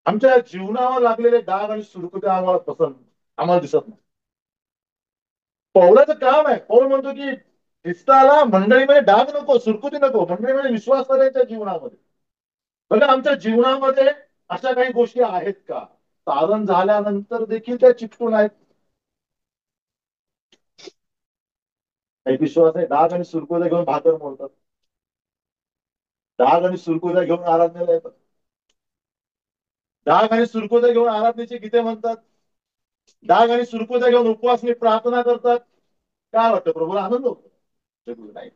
आमच्या जीवनावर लागलेले डाग आणि सुरकुत्या आम्हाला आम्हाला दिसत नाही. पौलाचं काम आहे. पौल म्हणतो की ख्रिस्ताला मंडळीमध्ये डाग नको, सुरकुती नको, मंडळीमध्ये विश्वास करायच्या जीवनामध्ये. बघा आमच्या जीवनामध्ये अशा काही गोष्टी आहेत का तारण झाल्यानंतर देखील त्या चिटकून आहेत. एक विश्वास आहे डाग आणि सुरकुत्या घेऊन भाकर मोडतात. डाग आणि सुरकुत्या घेऊन आराधनेला येतात. डाग आणि सुरकुत्या घेऊन आराधनेची गीते म्हणतात. डाग आणि सुरकुत्या घेऊन उपवासनी प्रार्थना करतात. काय वाटतं प्रभूला आनंद होतो? नाही.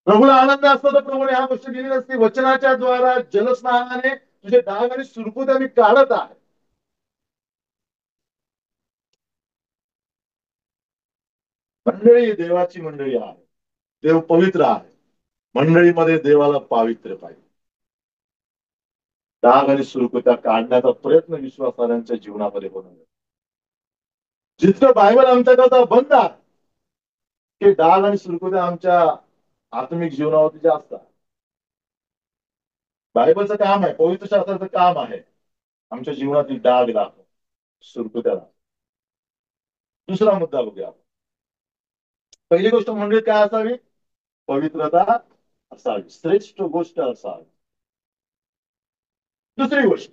प्रभूला आनंद असतो तर प्रभूने ह्या गोष्टी दिली नसती. वचनाच्या द्वारा जलस्नानाने तुझे डाग आणि सुरकुत्या मी काढत आहे. मंडळी देवाची मंडळी आहे. देव पवित्र आहे. मंडळीमध्ये देवाला पावित्र्य पाहिजे. डाग आणि सुरकुत्या काढण्याचा प्रयत्न विश्वासाऱ्यांच्या जीवनामध्ये होणं. जितकं बायबल आमच्याकरता बंद आहे ते डाग आणि सुरकुत्या आमच्या आत्मिक जीवनावरती जास्त आहे. बायबलचं काम आहे, पवित्र शास्त्राचं काम आहे आमच्या जीवनातील डाग दाखव, सुरकुत्या दाखव. दुसरा मुद्दा बघूया. पहिली गोष्ट म्हणजे काय असावी? पवित्रता असावी, श्रेष्ठ गोष्ट असावी. दुसरी गोष्ट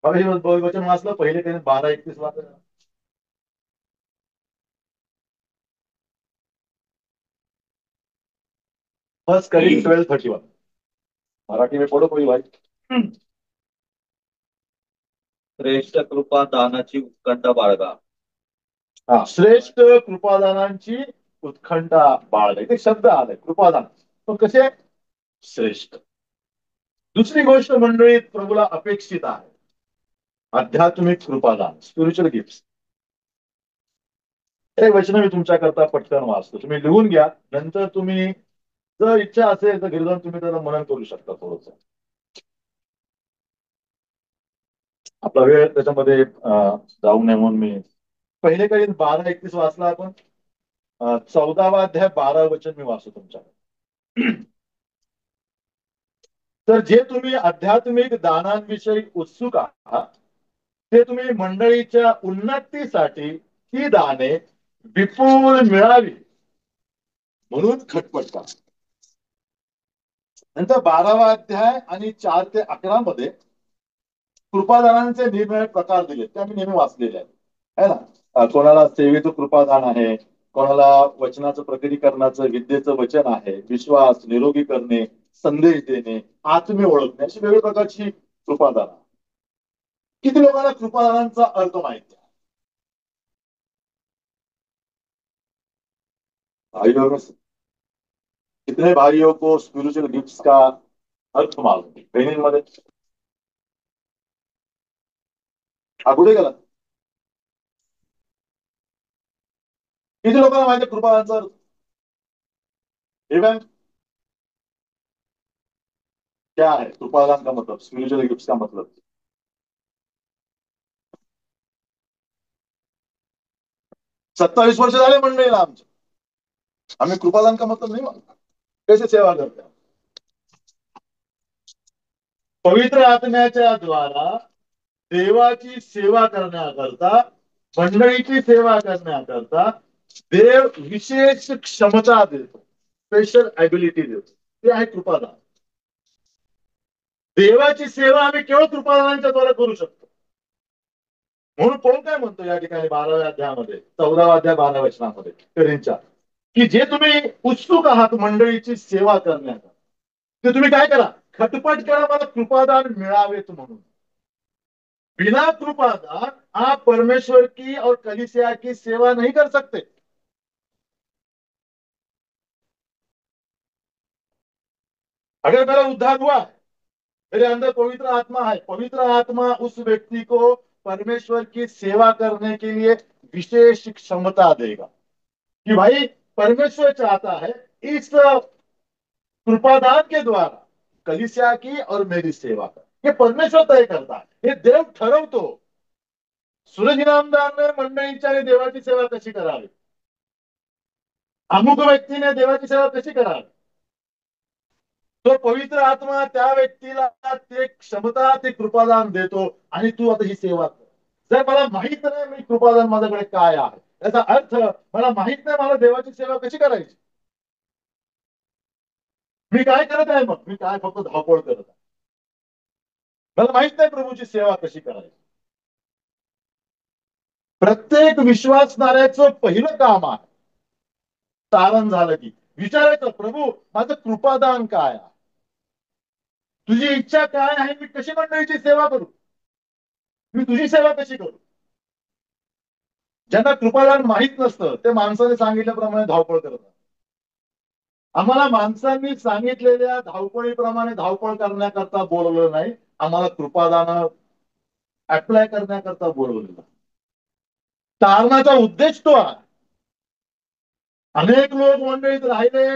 हे वचन वाचलं पहिले त्याने 12:31 वाचलं. फर्स्ट करिंथ 12:31 मराठी में पढ़ो कोई भाई. श्रेष्ठ कृपा दानाची उत्कंठा बाळगा. हा, श्रेष्ठ कृपादानांची उत्कंठा बाळगा. इथे शब्द आलाय कृपादान, पण कसे श्रेष्ठ. दुसरी गोष्ट मंडळीत प्रभूला अपेक्षित आहे आध्यात्मिक कृपादान, स्पिरिच्युअल गिफ्ट. हे वचन मी तुमच्याकरता पटकन वाचतो, तुम्ही लिहून घ्या. नंतर तुम्ही जर इच्छा असेल तर घरी जाऊन तुम्ही त्याला मनन करू शकता थोडस. आपला वेळ त्याच्यामध्ये जाऊ नये म्हणून मी पहिले काही 12:31 वाचला आपण. 14वा अध्याय 12 वचन मी वाचतो तुमच्याकडे. तर जे तुम्ही आध्यात्मिक दानांविषयी उत्सुक आहात ते तुम्ही मंडळीच्या उन्नतीसाठी ही दाने विपुल मिळावी म्हणून खटपट करा. नंतर 12वा अध्याय आणि 4 ते 11 मध्ये कृपादानांचे निरनिराळे प्रकार दिले, ते आम्ही नेहमी वाचलेले आहे ना. कोणाला सेवेचं कृपादान आहे, कोणाला वचनाचं प्रकटीकरणाचं विद्येचं वचन आहे, विश्वास, निरोगी करणे, संदेश देणे, आत्मे ओळखणे, अशी वेगवेगळ्या प्रकारची कृपादान. किती लोकांना कृपादानांचा अर्थ माहिती आहे? कितने भाइयों को स्पिरिचुअल गिफ्ट्स का अर्थ मालूम? बहिणींमध्ये हा कुठे गेला? किती लोकांना माहिती आहे कृपादानाचा अर्थ? क्या है कृपादान का मतलब, स्पिरिचुअल गिफ्ट्स का मतलब? 27 वर्ष झाले मंडळीला आमच्या, आम्ही कृपादान का मतलब नाही मानतो. कैसे सेवा करते? पवित्र आत्म्याच्या द्वारा देवाची सेवा करण्याकरता, मंडळीची सेवा करण्याकरता देव विशेष क्षमता देतो, स्पेशल ऍबिलिटी देतो. ते आहे कृपादान. देवाची सेवा आम्ही केवळ कृपादानांच्या द्वारे करू शकतो. म्हणून कोण काय म्हणतो या ठिकाणी 12व्या अध्यायामध्ये 14वा अध्याय 12 वचनामध्ये करिंथच्या, की जे तुम्ही उत्सुक आहात मंडळीची सेवा करण्याचा ते तुम्ही काय करा, खटपट करा मला कृपादान मिळावेत म्हणून. बिना कृपादान आप परमेश्वर की और कलीसिया की सेवा नहीं कर सकते. अगर मेरा उद्धार हुआ है, मेरे अंदर पवित्र आत्मा है, पवित्र आत्मा उस व्यक्ति को परमेश्वर की सेवा करने के लिए विशेष क्षमता देगा कि भाई परमेश्वर चाहता है इस कृपादान के द्वारा कलिसिया की और मेरी सेवा कर. हे परमेश्वर तय करता, हे देव ठरवतो. सूरज इनामदारने मंडळींच्या आणि देवाची सेवा कशी करावी, अमुक व्यक्तीने देवाची सेवा कशी करावी, तो पवित्र आत्मा त्या व्यक्तीला ते क्षमता, ते कृपादान देतो आणि तू आता ही सेवा कर. जर मला माहित नाही मी कृपादान माझ्याकडे काय आहे, याचा अर्थ मला माहित नाही मला देवाची सेवा कशी करायची. मी काय करत आहे, मग मी काय फक्त धावपळ करत आहे. मला माहित नाही प्रभूची सेवा कशी करायची. प्रत्येक विश्वासणाऱ्याचं पहिलं काम आहे, तारण झालं की विचारायचं, प्रभू माझं कृपादान काय आहे, तुझी इच्छा काय आहे, मी कशी मंडळीची सेवा करू, मी तुझी सेवा कशी करू. ज्यांना कृपादान माहित नसतं ते माणसाने सांगितल्याप्रमाणे धावपळ करतात. आम्हाला माणसांनी सांगितलेल्या धावपळीप्रमाणे धावपळ करण्याकरता बोलवलं नाही, आम्हाला कृपादान अप्लाय करण्याकरता बोलवलेलं. तारणाचा उद्देश तो आहे. अनेक लोक मंडळीत राहिले,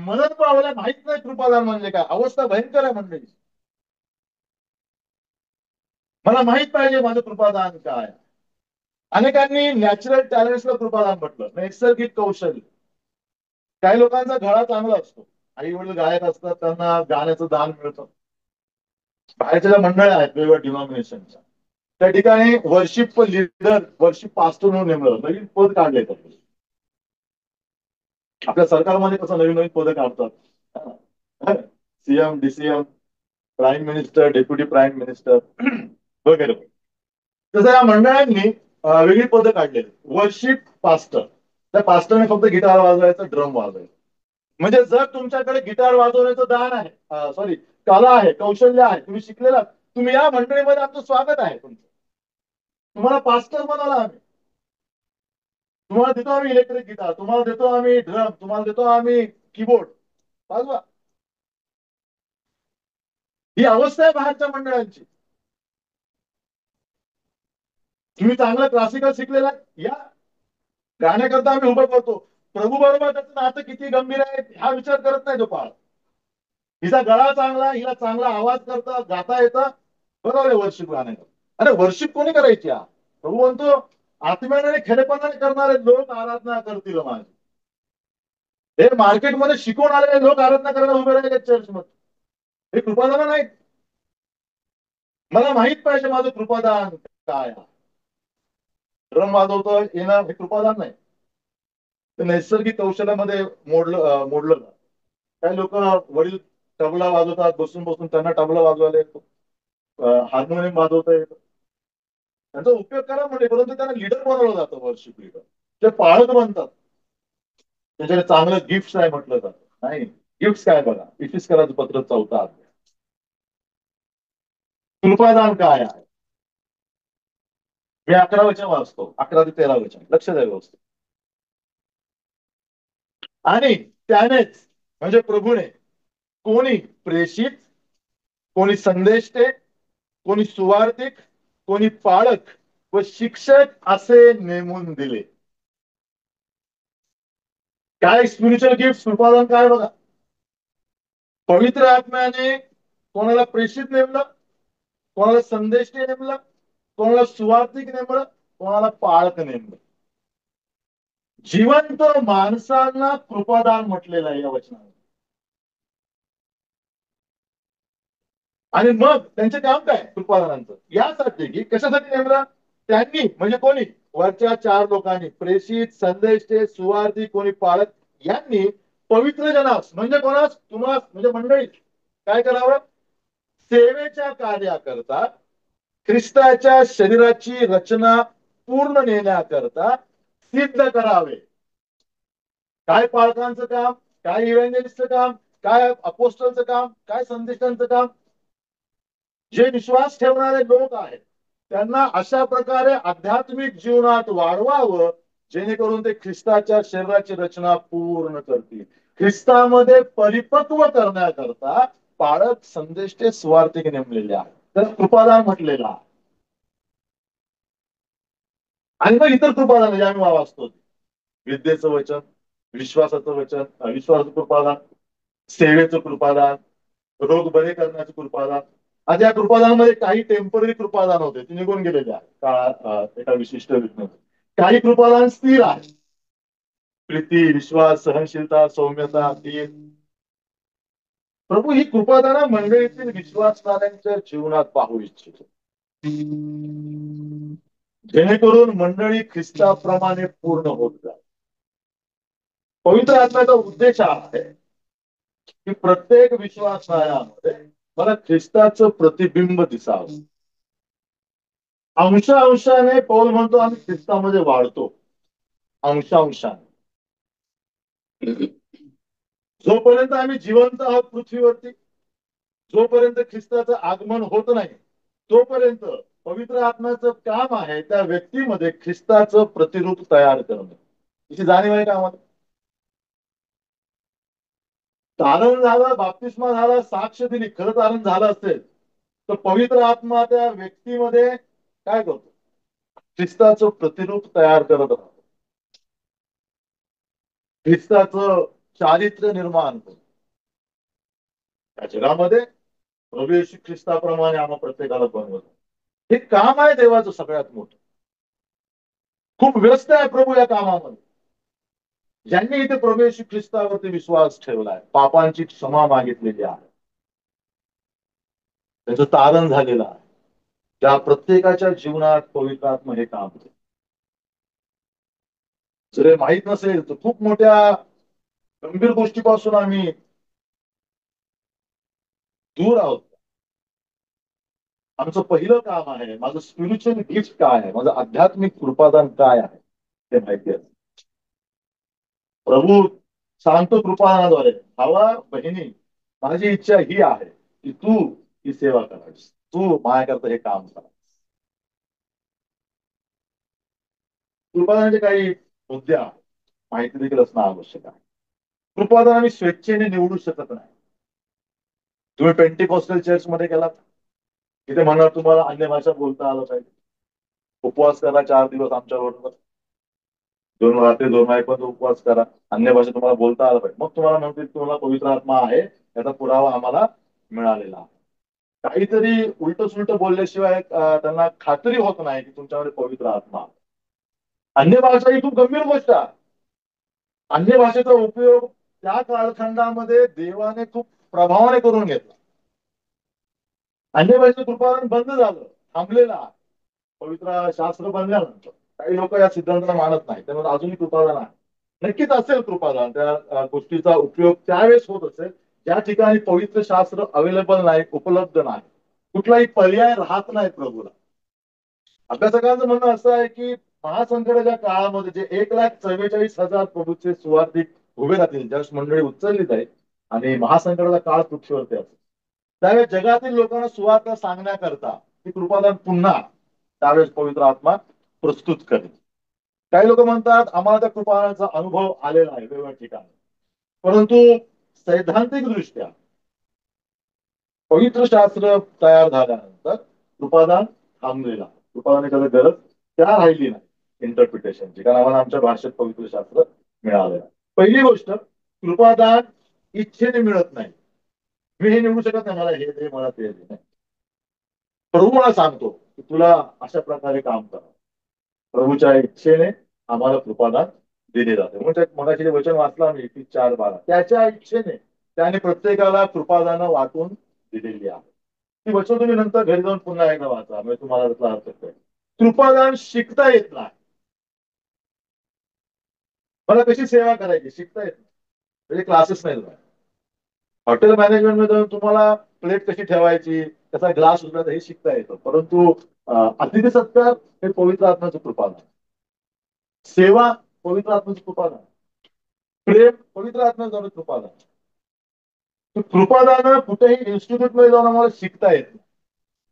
मरण पावल्या, माहित नाही कृपादान म्हणजे काय. अवस्था भयंकर आहे मंडळी. मला माहित पाहिजे माझं कृपादान काय. अनेकांनी नॅचरल टॅलेंट्सला कृपादान म्हटलं, नैसर्गिक कौशल्य. काही लोकांचा गळा चांगला असतो, आई वडील गायक असतात, त्यांना गाण्याचं दान मिळतं. बाहेरच्या मंडळ्या आहेत वेगवेगळ्या डिनॉमिनेशनच्या, त्या ठिकाणी वर्शिप लीडर, वर्शिप पास्टर म्हणून नेमलं, नवीन पद काढले जातं. आपल्या सरकारमध्ये कसं नवीन नवीन पद काढतात, CM, DCM, prime minister, deputy prime minister वगैरे. तसं या मंडळांनी वेगळी पदं काढलेली. वर्शिप पास्टर, त्या पास्टरने फक्त गिटार वाजवायचं, ड्रम वाजवायचं. म्हणजे जर तुमच्याकडे गिटार वाजवण्याचं दान आहे, सॉरी कला आहे, कौशल्य आहे, तुम्ही शिकलेला, तुम्ही या मंडळीमध्ये आमचं स्वागत आहे. तुमचं, तुम्हाला पास्टर बनवला आम्ही. तुम्हाला देतो आम्ही इलेक्ट्रिक गिटार, तुम्हाला देतो आम्ही ड्रम, तुम्हाला देतो आम्ही कीबोर्ड, वाजवा. ही अवस्था आहे बाहेरच्या मंडळांची. तुम्ही चांगलं क्लासिकल शिकलेला, या गाण्याकरता आम्ही उभं करतो. प्रभू बरोबर त्याचं नातं किती गंभीर आहे हा विचार करत नाही तो पाळ. हिचा गळा चांगला, हिला चांगला आवाज करता, गाता येतं, बरोबर आहे वर्शिप गाण्याचं. अरे वर्शिप कोणी करायची हा? प्रभू म्हणतो आत्म्याने आणि खरेपणाने करणारे लोक आराधना करतील माझी. हे मार्केटमध्ये शिकवून आलेले लोक आराधना करायला उभे राहिले चर्चमध्ये, हे कृपादान नाही. मला माहित पाहिजे माझं कृपादान काय. ड्रम वाजवतो येणं हे कृपादान नाही, ते नैसर्गिक कौशल्यामध्ये मोडलं जातं. काही लोक वडील तबला वाजवतात, बसून बसून त्यांना तबला वाजवायला येतो, हार्मोनियम वाजवता येतो, त्यांचा उपयोग करा म्हणजे, परंतु त्यांना लीडर बनवलं जातं, वर्शिप लीडर. ते पाळत बनतात, त्याच्याकडे चांगलं गिफ्ट आहे म्हटलं जातं. नाही, गिफ्ट काय बघा, इफिस्कराचं पत्र 4 अध्याय. कृपादान काय आहे, मी 11 वचन वाचतो, 11 ते 13 वचन, लक्ष द्या व्यवस्थित. आणि त्यानेच म्हणजे प्रभूने कोणी प्रेषित, कोणी संदेष्टे, कोणी सुवार्थिक, कोणी पाळक व शिक्षक असे नेमून दिले. काय स्पिरिच्युअल गिफ्ट, कृपादान काय बघा. पवित्र आत्म्याने कोणाला प्रेषित नेमलं, कोणाला संदेष्टे नेमलं, कोणाला सुवार्थिक नेमलं, कोणाला पाळक नेमलं. जिवंत माणसांना कृपादान म्हटलेलं आहे या वचनात. आणि मग त्यांचे काम काय कृपादानांचं, यासाठी की कशासाठी नेमलं त्यांनी, म्हणजे कोणी, वरच्या 4 लोकांनी, प्रेषित, संदेष्टे, सुवार्थी, कोणी पाळक, यांनी पवित्र जनास म्हणजे कोणास, तुम्हाला म्हणजे मंडळी काय करावं, सेवेच्या कार्याकरता ख्रिस्ताच्या शरीराची रचना पूर्ण नेण्याकरता सिद्ध करावे. काय पालकांचं काम, काय इव्हँजेलिस्टचं काम, काय अपोस्टलचं काम, काय संदेशांचं काम. जे विश्वास ठेवणारे लोक आहेत त्यांना अशा प्रकारे आध्यात्मिक जीवनात वाढवावं, जेणेकरून ते ख्रिस्ताच्या शरीराची रचना पूर्ण करतील. ख्रिस्तामध्ये परिपक्व करण्याकरता पाळक, संदेष्टे, स्वार्थिक नेमलेले आहेत. तर कृपादान म्हटलेला आहे. आणि मग इतर कृपादान जे आम्ही वाचतो, विद्येचं वचन, विश्वासाचं वचन, विश्वासाचं कृपादान, सेवेचं कृपादान, रोग बरे करण्याचं कृपादान. आता या कृपादानामध्ये काही टेम्पररी कृपादान होते, ते निघून गेलेले आहे एका विशिष्ट रीतीने. काही कृपादान स्थिर आहे. प्रीती, विश्वास, सहनशीलता, सौम्यता, धीर. प्रभू ही कृपादाना मंडळीतील विश्वासणाऱ्यांच्या जीवनात पाहू इच्छितो, जेणेकरून मंडळी ख्रिस्ताप्रमाणे पूर्ण होत जाईल. पवित्र आत्म्याचा उद्देश हा आहे की प्रत्येक विश्वासणाऱ्यामध्ये मला ख्रिस्ताचं प्रतिबिंब दिसावं. अंशाने पौल म्हणतो आम्ही ख्रिस्तामध्ये वाढतो, अंशाने. जोपर्यंत आम्ही जिवंत आहोत पृथ्वीवरती, जोपर्यंत ख्रिस्ताचं आगमन होत नाही, तोपर्यंत पवित्र आत्म्याचं काम आहे त्या व्यक्तीमध्ये ख्रिस्ताचं प्रतिरूप तयार करणं. याची जाणीव आहे का आम्हाला? तारण झालं, बाप्तिस्मा झाला, साक्ष दिली, खरं तारण झालं असेल तर पवित्र आत्मा त्या व्यक्तीमध्ये काय करतो? ख्रिस्ताचं प्रतिरूप तयार करत राहतो, ख्रिस्ताचं चारित्र्य निर्माण करतो. त्या जगामध्ये प्रभू येशू ख्रिस्ताप्रमाणे आम्हा प्रत्येकाला बनवत. हे काम आहे देवाचं सगळ्यात मोठं. खूप व्यस्त आहे प्रभू या कामामध्ये. ज्यांनी इथे प्रभू येशू ख्रिस्तावरती विश्वास ठेवलाय, पापांची क्षमा मागितलेली आहे, त्याचं तारण झालेलं आहे, त्या प्रत्येकाच्या जीवनात पवित्र आत्मा हे काम करतो. जर हे माहीत नसेल तर खूप मोठ्या गंभीर गोष्टीपासून आम्ही दूर आहोत. आमचं पहिलं काम आहे, माझं स्पिरिच्युअल गिफ्ट काय आहे, माझं आध्यात्मिक कृपादान काय आहे ते माहिती आहे. प्रभू सांगतो कृपादानाद्वारे, भावा बहिणी, माझी इच्छा ही आहे की तू ही सेवा करावीस, तू माझ्याकरता हे काम कर. कृपादानाचे काही मुद्दे आहेत, माहिती देखील असणं आवश्यक आहे. कृपादान आम्ही स्वेच्छेने निवडू शकत नाही. तुम्ही पेंटिकॉस्टल चर्च मध्ये गेलात, तिथे म्हणणार तुम्हाला अन्य भाषा बोलता आलं पाहिजे, उपवास करा 4 दिवस आमच्या बरोबर, 2 रात्री 2 वाजेपर्यंत उपवास करा, अन्य भाषा तुम्हाला बोलता आलं पाहिजे, मग तुम्हाला म्हणतील तुम्हाला पवित्र आत्मा आहे, याचा पुरावा आम्हाला मिळालेला आहे. काहीतरी उलट सुलट बोलल्याशिवाय त्यांना खात्री होत नाही की तुमच्यामध्ये पवित्र आत्मा. अन्य भाषा ही खूप गंभीर गोष्ट आहे. अन्य भाषेचा उपयोग त्या कालखंडामध्ये देवाने खूप प्रभावाने करून घेतला. अन्य भाषेचं कृपादान बंद झालं, थांबलेलं आहे. पवित्र शास्त्र बनल्यानंतर काही लोक या सिद्धांताला मानत नाही, त्यामुळे अजूनही कृपादान आहे. नक्कीच असेल कृपादान, त्या गोष्टीचा उपयोग त्यावेळेस होत असेल ज्या ठिकाणी पवित्र शास्त्र अवेलेबल नाही, उपलब्ध नाही, कुठलाही पर्याय राहत नाही प्रभूला. अभ्यासकांचं म्हणणं असं आहे की महासंकटाच्या काळामध्ये जे 1,44,000 प्रभूचे सुवार्थिक उभे राहतील, ज्यावेळेस मंडळी उचलली जाईल आणि महासंकटाचा काळ पृथ्वीवरती असेल, त्यावेळेस जगातील लोकांना सुवार्थ सांगण्याकरता ही कृपादान पुन्हा त्यावेळेस पवित्र आत्मा प्रस्तुत करेल. काही लोक म्हणतात आम्हाला त्या कृपादानाचा अनुभव आलेला आहे वेगवेगळ्या ठिकाणी, परंतु सैद्धांतिक दृष्ट्या पवित्र शास्त्र तयार झाल्यानंतर कृपादान थांबलेला, कृपादानाची गरज त्या राहिली नाही इंटरप्रिटेशनची, कारण आम्हाला आमच्या भाषेत पवित्र शास्त्र मिळालेलं. पहिली गोष्ट, कृपादान इच्छेने मिळत नाही. मी हे निवडू शकत नाही, मला हे दे, मला ते दे, नाही. प्रभू मला सांगतो की तुला अशा प्रकारे काम करा. प्रभूच्या इच्छेने आम्हाला कृपादान दिले जाते. म्हणजे मगाशी जे वचन वाचलं आम्ही 4:12, त्याच्या इच्छेने त्याने प्रत्येकाला कृपादानं वाटून दिलेली आहे. ती वचन तुम्ही नंतर घरी जाऊन पुन्हा एकदा वाचा, म्हणजे तुम्हाला त्यातला अर्थ कळेल. कृपादान शिकता येत नाही. मला कशी सेवा करायची शिकता येत नाही, म्हणजे क्लासेस नाही. हॉटेल मॅनेजमेंट मध्ये तुम्हाला प्लेट कशी ठेवायची, त्याचा ग्लास उचलायचा हे शिकता येतं, परंतु अतिथी सत्कार हे पवित्र आत्म्याचं कृपादान, सेवा पवित्र आत्म्याचं कृपादान, प्रेम पवित्र आत्म्याचं कृपादान. कृपादान कुठेही इन्स्टिट्यूट मध्ये जाऊन आम्हाला शिकता येत नाही.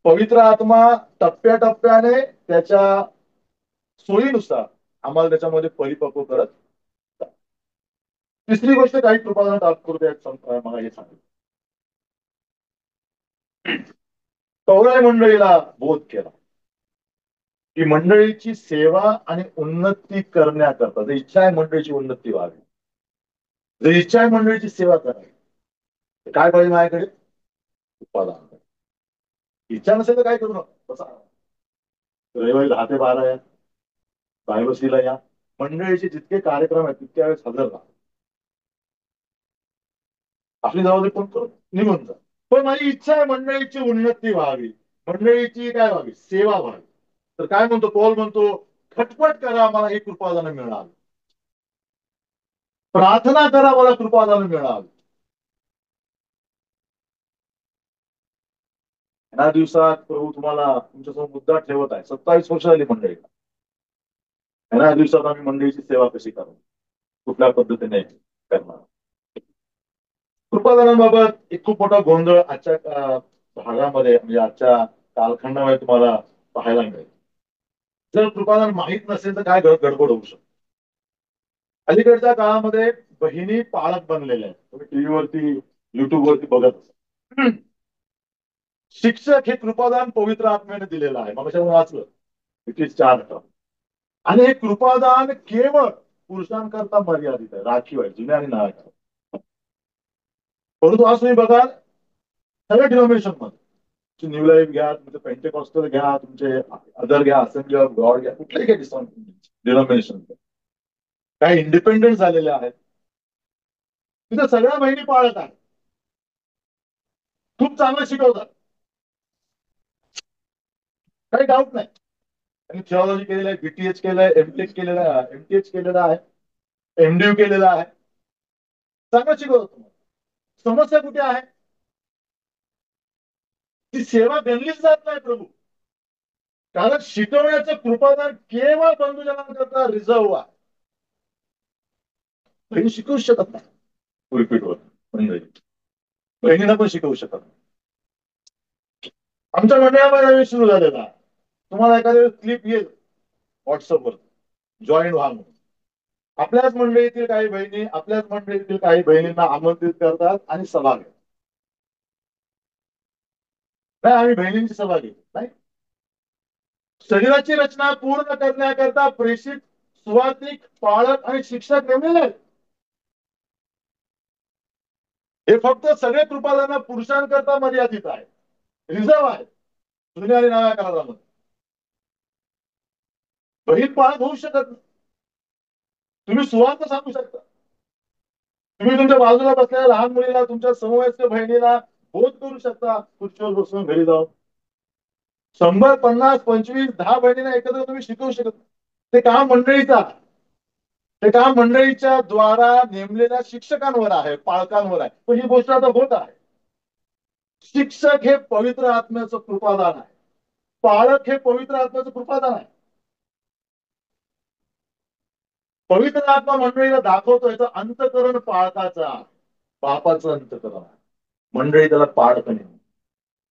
पवित्र आत्मा टप्प्याटप्प्याने त्याच्या सोयीनुसार आम्हाला त्याच्यामध्ये परिपक्व करत. तिसरी गोष्ट, काही कृपादान तात्पुरते मला हे सांगितलं. कवळ्या मंडळीला बोध केला की मंडळीची सेवा आणि उन्नती करण्याकरता, इच्छा आहे मंडळीची उन्नती व्हावी, जर इच्छा आहे मंडळीची सेवा करावी, तर काय पाहिजे माझ्याकडे? उत्पादन. इच्छा नसेल तर काय करू नका, बसा. रविवारी 10 ते 12 या, बायबसीला या. मंडळीचे जितके कार्यक्रम आहेत तितक्या वेळेस हजर राहा. आपली जबाबदारी कोण करू, निघून जा. पण माझी इच्छा आहे मंडळीची उन्नती व्हावी, मंडळीची काय व्हावी, सेवा व्हावी. तर काय म्हणतो पौल, म्हणतो खटपट करा मला हे कृपादान मिळाल, प्रार्थना करा मला कृपादान मिळाल. या दिवसात प्रभू तुम्हाला तुमच्यासमोर मुद्दा ठेवत आहे. 27 वर्ष झाली मंडळीला. या दिवसात आम्ही मंडळीची सेवा कशी करू, कुठल्या पद्धतीने करणार. कृपादानाबाबत एक खूप मोठा गोंधळ आजच्या भागामध्ये, म्हणजे आजच्या कालखंडामध्ये तुम्हाला पाहायला मिळेल. जर कृपादान माहीत नसेल तर काय गडबड होऊ शकते. अलीकडच्या काळामध्ये बहिणी पाळक बनलेल्या आहेत, तुम्ही टीव्हीवरती, युट्यूबवरती बघत असाल. शिक्षक हे कृपादान पवित्र आत्म्याने दिलेलं आहे, मग वाचलं, इट इज 4 आणि हे कृपादान केवळ पुरुषांकरता मर्यादित आहे, राखीव आहे, जुन्या आणि नव्या काळात. परंतु आज तुम्ही बघा सगळ्या डिनॉमिनेशन मध्ये, न्यू लाईफ घ्या, तुमचे पेंटेकॉस्टल घ्या, तुमचे अदर घ्या, असेंब्ली ऑफ गॉड घ्या, कुठलेही घ्या डिनॉमिनेशन, काही इंडिपेंडेंट झालेले आहेत, तिथे सगळ्या बहिणी पाळत आहेत, खूप चांगलं शिकवतात, काही डाऊट नाही. त्यांनी थिओलॉजी केलेलं आहे, बीटीएच केलंय, एमटेक केलेलं आहे, एमटीएच केलेलं आहे, एमडीयू केलेलं आहे, चांगलं शिकवतात तुम्हाला. समस्या कुठे आहे? ती सेवा गणलीच जात नाही प्रभू, कारण शिकवण्याचं कृपादान केवळ बंधुजनांकरता रिझर्व आहे. बहिणी शिकवू शकत नाही रिपीटवर, बहिणीला पण शिकवू शकत नाही. आमच्या मंडळामध्ये सुरू झालेला आहे. तुम्हाला एखाद्या क्लिप येईल व्हॉट्सअपवर, जॉईन व्हा म्हणून. आपल्याच मंडळीतील काही बहिणी आपल्याच मंडळीतील काही बहिणींना आमंत्रित करतात आणि सभा घेतात. नाही, आम्ही बहिणींची सभा घेतो नाही. शरीराची रचना पूर्ण करण्याकरता प्रेषित, सुवासिक, पाळक आणि शिक्षक नेमलेले आहेत. हे फक्त सगळे कृपादान पुरुषांकरता मर्यादित आहे, रिझर्व आहे, जुन्या आणि नव्या काळामध्ये. बहीण पाळत होऊ शकत नाही. तुम्ही सुवार्थ सांगू शकता, तुम्ही तुमच्या बाजूला बसलेल्या लहान मुलीला, तुमच्या समवयस्क बहिणीला बोध करू शकता, खुर्चीवर बसून घरी जाऊन. 100, 50, 25, 10 बहिणींना एकत्र तुम्ही शिकवू शकत. ते काम मंडळीचा, ते काम मंडळीच्या द्वारा नेमलेल्या शिक्षकांवर आहे, पालकांवर आहे. पण ही गोष्ट आता होत आहे. शिक्षक हे पवित्र आत्म्याचं कृपादान आहे, पालक हे पवित्र आत्म्याचं कृपादान आहे. पवित्र आत्मा मंडळीला दाखवतो याचं अंतकरण पाळकाचा, बापाचं अंतकरण आहे. मंडळी त्याला पाळक नाही.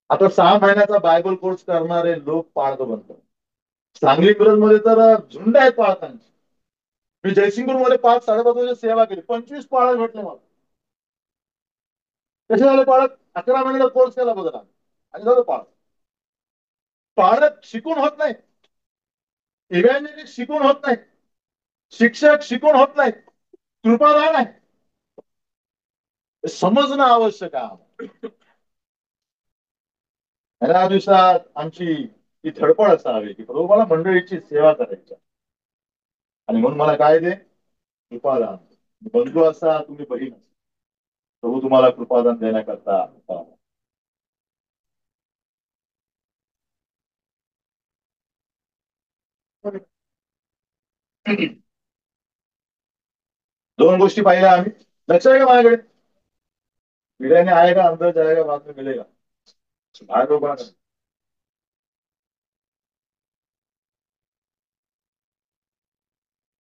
आता 6 महिन्याचा बायबल कोर्स करणारे लोक पाळक बनतात. सांगली मध्ये तर झुंड आहेत पाळकांची. मी जयसिंगपूरमध्ये 5-5.5 वर्ष सेवा केली, 25 पाळक भेटले मला. कसे झाले पाळक? 11 महिन्याचा कोर्स केला बघा आणि झालं पाळक. पाळक शिकून होत नाही, इव्हॅन्जेलिस्ट शिकून होत नाही, शिक्षक शिकून होत नाही, कृपादान आहे, समजणं आवश्यक आहे. या दिवसात आमची ही धडपड असावी की प्रभू मला मंडळीची सेवा करायची, आणि म्हणून मला काय दे? कृपादान. बंधू असा, तुम्ही बहीण असा, प्रभू तुम्हाला कृपादान देण्याकरता. दोन गोष्टी पाहिल्या आम्ही, लक्ष आहे का माझ्याकडे? बिर्याणी आहे का, अंदर जाएगा बाद में मिलेगा, बाहेर लोक.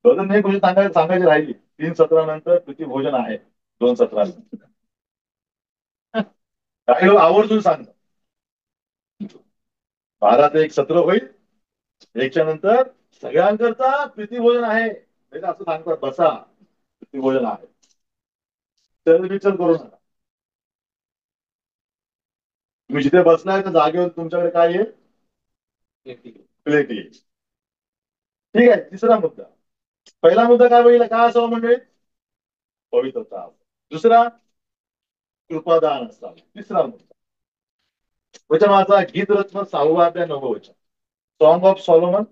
बदल नाही गोष्ट सांगायची राहिली. 3 सत्रानंतर प्रीती भोजन आहे, 2 सत्रानंतर. काही लोक आवर्जून सांगतात 12 ते 1 सत्र होईल, 1च्या नंतर सगळ्यांकरता प्रीतीभोजन आहे. असं सांगतात, बसा प्रीतीभोजन आहे, चल विचार करू नका. तुम्ही जिथे बसलाय त्या जागेवर तुमच्याकडे काय येईल? प्लेट येईल. ठीक आहे. तिसरा मुद्दा, पहिला मुद्दा काय बघितला, काय असावं मंडळी? पवित्रता. दुसरा कृपादान असावे. तिसरा मुद्दा वचनाचा गीत रत्न 6 अध्याय 9 वचन. सॉंग ऑफ सॉलोमन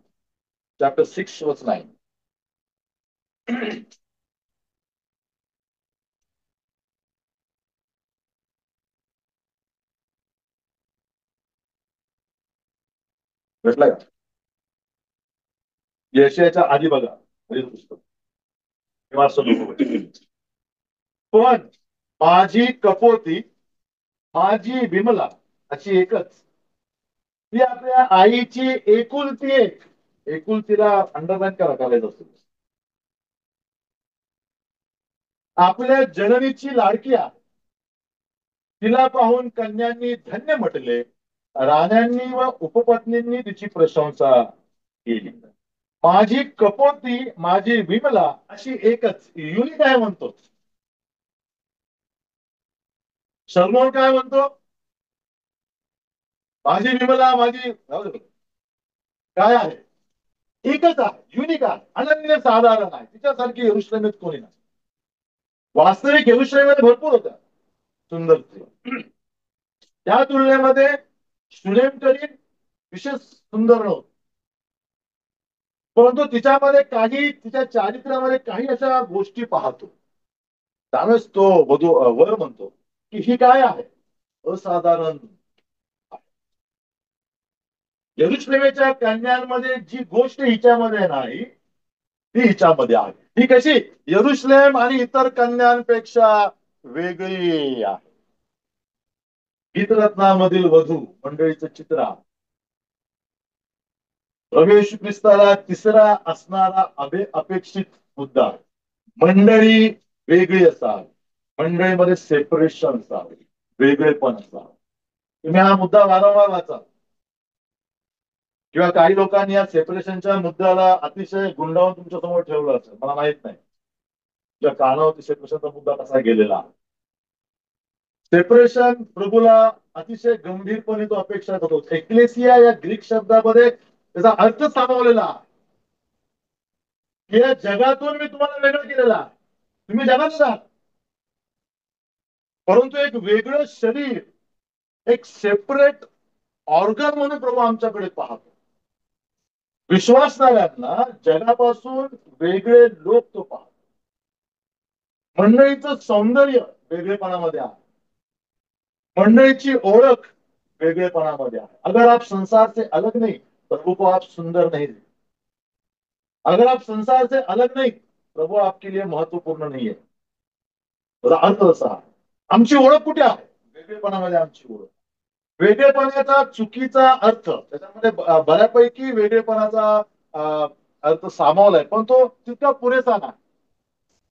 चॅप्टर 6 वर्स 9. भेटला का? यशाच्या आधी बघा पुस्तक. पण माझी कपोती माझी विमला अशी एकच. ती आपल्या आईची एकुलती एक. एकुलतीला अंडरलाईन करा करायचं असतो. आपल्या जननीची लाडकी आहे. तिला पाहून कन्यांनी धन्य म्हटले. राण्यांनी व उपपत्नींनी तिची प्रशंसा केली. माझी कपोती माझी विमला अशी एकच. युनिक आहे म्हणतो. शर्मोन काय म्हणतो? माझी विमला माझी काय आहे? एकच आहे. युनिक आहे. अनन्य साधारण आहे. तिच्यासारखी यरुश्लेमेत कोणी नाही. वास्तविक यरुश्लेमेत भरपूर होत्या सुंदर. त्या तुलनेमध्ये सुनेमकरी विशेष सुंदर नव्हतं. परंतु तिच्यामध्ये काही तिच्या चारित्र्यामध्ये काही अशा गोष्टी पाहतो. त्यावेळेस तो वर म्हणतो की ही काय आहे? असाधारण. यरुश्लेमेच्या कन्यांमध्ये जी गोष्ट हिच्यामध्ये नाही ती हिच्यामध्ये आहे. ही कशी? यरुश्लेम आणि इतर कन्यांपेक्षा वेगळी आहे. गीतरत्नामधील वधू मंडळीचं चित्र आहे. प्रभू येशू ख्रिस्ताला तिसरा असणारा अपेक्षित मुद्दा. मंडळी वेगळी असावी. मंडळीमध्ये सेपरेशन असावे. वेगळेपण असावे. तुम्ही हा मुद्दा वारंवार वाचा. किंवा काही लोकांनी या सेपरेशनच्या मुद्द्याला अतिशय गुंडाळून तुमच्या समोर ठेवलं असेल. मला माहित नाही तुझ्या कानावरती सेपरेशनचा मुद्दा कसा गेलेला. सेपरेशन प्रभूला अतिशय गंभीरपणे तो अपेक्षा करतो. एक्लेसिया या ग्रीक शब्दामध्ये त्याचा अर्थ सामावलेला. या जगातून मी तुम्हाला वेगळं केलेला. तुम्ही जगात आहात परंतु एक वेगळं शरीर, एक सेपरेट ऑर्गन म्हणून प्रभू आमच्याकडे पाहतो. विश्वासणाऱ्यांना जगापासून वेगळे लोक तो पाहतो. मंडळीचं सौंदर्य वेगळेपणामध्ये आहे. मंडळीची ओळख वेगळेपणामध्ये आहे. अगर आप संसार से अलग नहीं प्रभु को आप सुंदर नहीं. अगर आप संसार से अलग नहीं प्रभु आपके लिए महत्वपूर्ण नहीं है. अर्थ असा आमची ओळख कुठे आहे? वेगळेपणामध्ये आमची ओळख. वेगळेपणाचा चुकीचा अर्थ त्याच्यामध्ये बऱ्यापैकी वेगळेपणाचा अर्थ सामावलाय पण तो तितका पुरेसा नाही.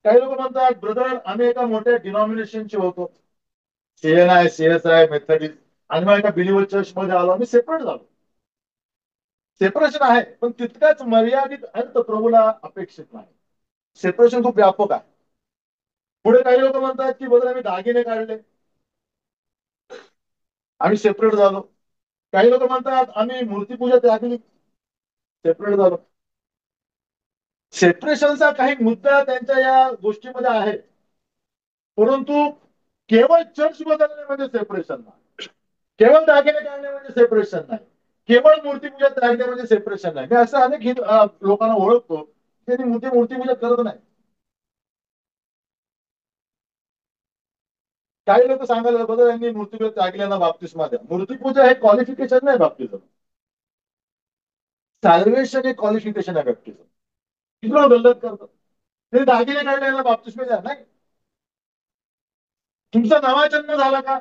काही लोक म्हणतात ब्रदर आम्ही एका मोठ्या डिनॉमिनेशनचे होतो. CNI CSI मेथडिस्ट आणि मग एका बिलिव्हर चर्च मध्ये आलो. आम्ही सेपरेट झालो. सेपरेशन आहे पण तितकाच मर्यादित अर्थ प्रभूला अपेक्षित नाही. सेपरेशन खूप व्यापक आहे. पुढे काही लोक म्हणतात की बदल आम्ही दागिने काढले आम्ही सेपरेट झालो. काही लोक म्हणतात आम्ही मूर्तीपूजा त्यागली सेपरेट झालो. सेपरेशनचा काही मुद्दा त्यांच्या या गोष्टीमध्ये आहे परंतु केवळ चर्च बदलणे म्हणजे सेपरेशन नाही. केवळ दागिने काढणे म्हणजे सेपरेशन नाही. केवळ मूर्तीपूजा त्यागणे म्हणजे सेपरेशन नाही. मी असं अनेक लोकांना ओळखतो त्यांनी मूर्तीपूजा करत नाही. काही लोक सांगायला बदल यांनी मूर्तीपूजा त्यागल्याला बाप्तिस्मा द्या. मूर्तीपूजा हे क्वालिफिकेशन नाही बाप्तिझम. सॅल्वेशन हे क्वालिफिकेशन आहे बाप्तिझम. किती गल्लत करतात ते दागिने काढल्याला बाप्तिस्मा द्या नाही. तुमचा नवा जन्म झाला का?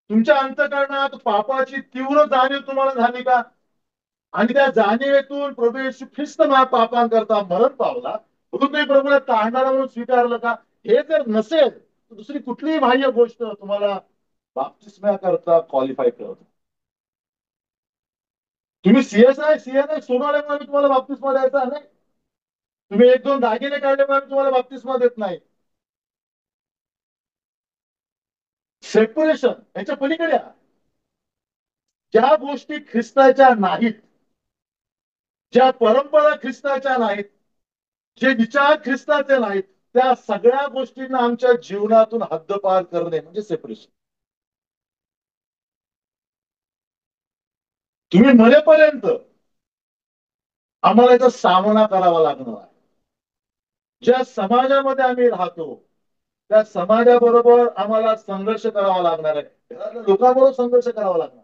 तुमच्या अंतःकरणात पापाची तीव्र जाणीव तुम्हाला झाली का? आणि त्या जाणीवेतून प्रभू येशू ख्रिस्त पापांकरता मरण पावला म्हणून तुम्ही प्रभूला तारणारा म्हणून स्वीकारलं का? हे जर नसेल तर दुसरी कुठलीही बाह्य गोष्ट तुम्हाला बाप्तिस्म्याकरता क्वालिफाय करत. तुम्ही CSI CNI सोडवल्यामुळे तुम्हाला बाप्तिस्मा द्यायचा नाही. तुम्ही 1-2 दागिने काढल्यामुळे तुम्हाला बाप्तिस्मा देत नाही. सेपरेशन याच्या पलीकडे ज्या गोष्टी ख्रिस्ताच्या नाहीत, ज्या परंपरा ख्रिस्ताच्या नाहीत, जे विचार ख्रिस्ताचे नाहीत त्या सगळ्या गोष्टींना आमच्या जीवनातून हद्दपार करणे म्हणजे सेपरेशन. तुम्ही मरेपर्यंत आम्हाला याचा सामना करावा लागणार आहे. ज्या समाजामध्ये आम्ही राहतो त्या समाजाबरोबर आम्हाला संघर्ष करावा लागणार आहे, घरातल्या लोकांबरोबर संघर्ष करावा लागणार.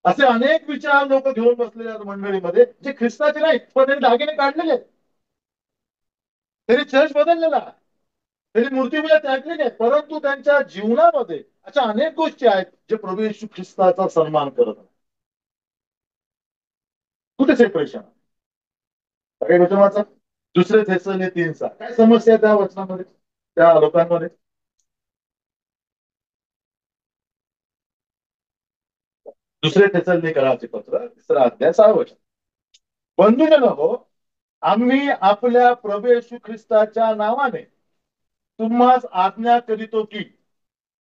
असे अनेक विचार लोक घेऊन बसलेले आहेत मंडळीमध्ये, जे ख्रिस्ताचे नाहीत, पण त्यांनी दागिने काढलेले आहेत, त्यांनी चर्च बदललेला आहे, त्यांनी मूर्तीपूजा त्यागलेली आहे, परंतु त्यांच्या जीवनामध्ये अशा अनेक गोष्टी आहेत जे प्रभू येशू ख्रिस्ताचा सन्मान करत आहेत. कुठे सेपरेशन? काही वचन वाचा. दुसरे थेसलोनिके 3:6. काय समस्या आहे त्या वचनामध्ये, त्या लोकांमध्ये? दुसरे थेसलोनिके पत्र 3 अध्याय 6 वचन. बंधूजन हो, आम्ही आपल्या प्रभू येशू ख्रिस्ताच्या नावाने तुम्हास आज्ञा करीतो की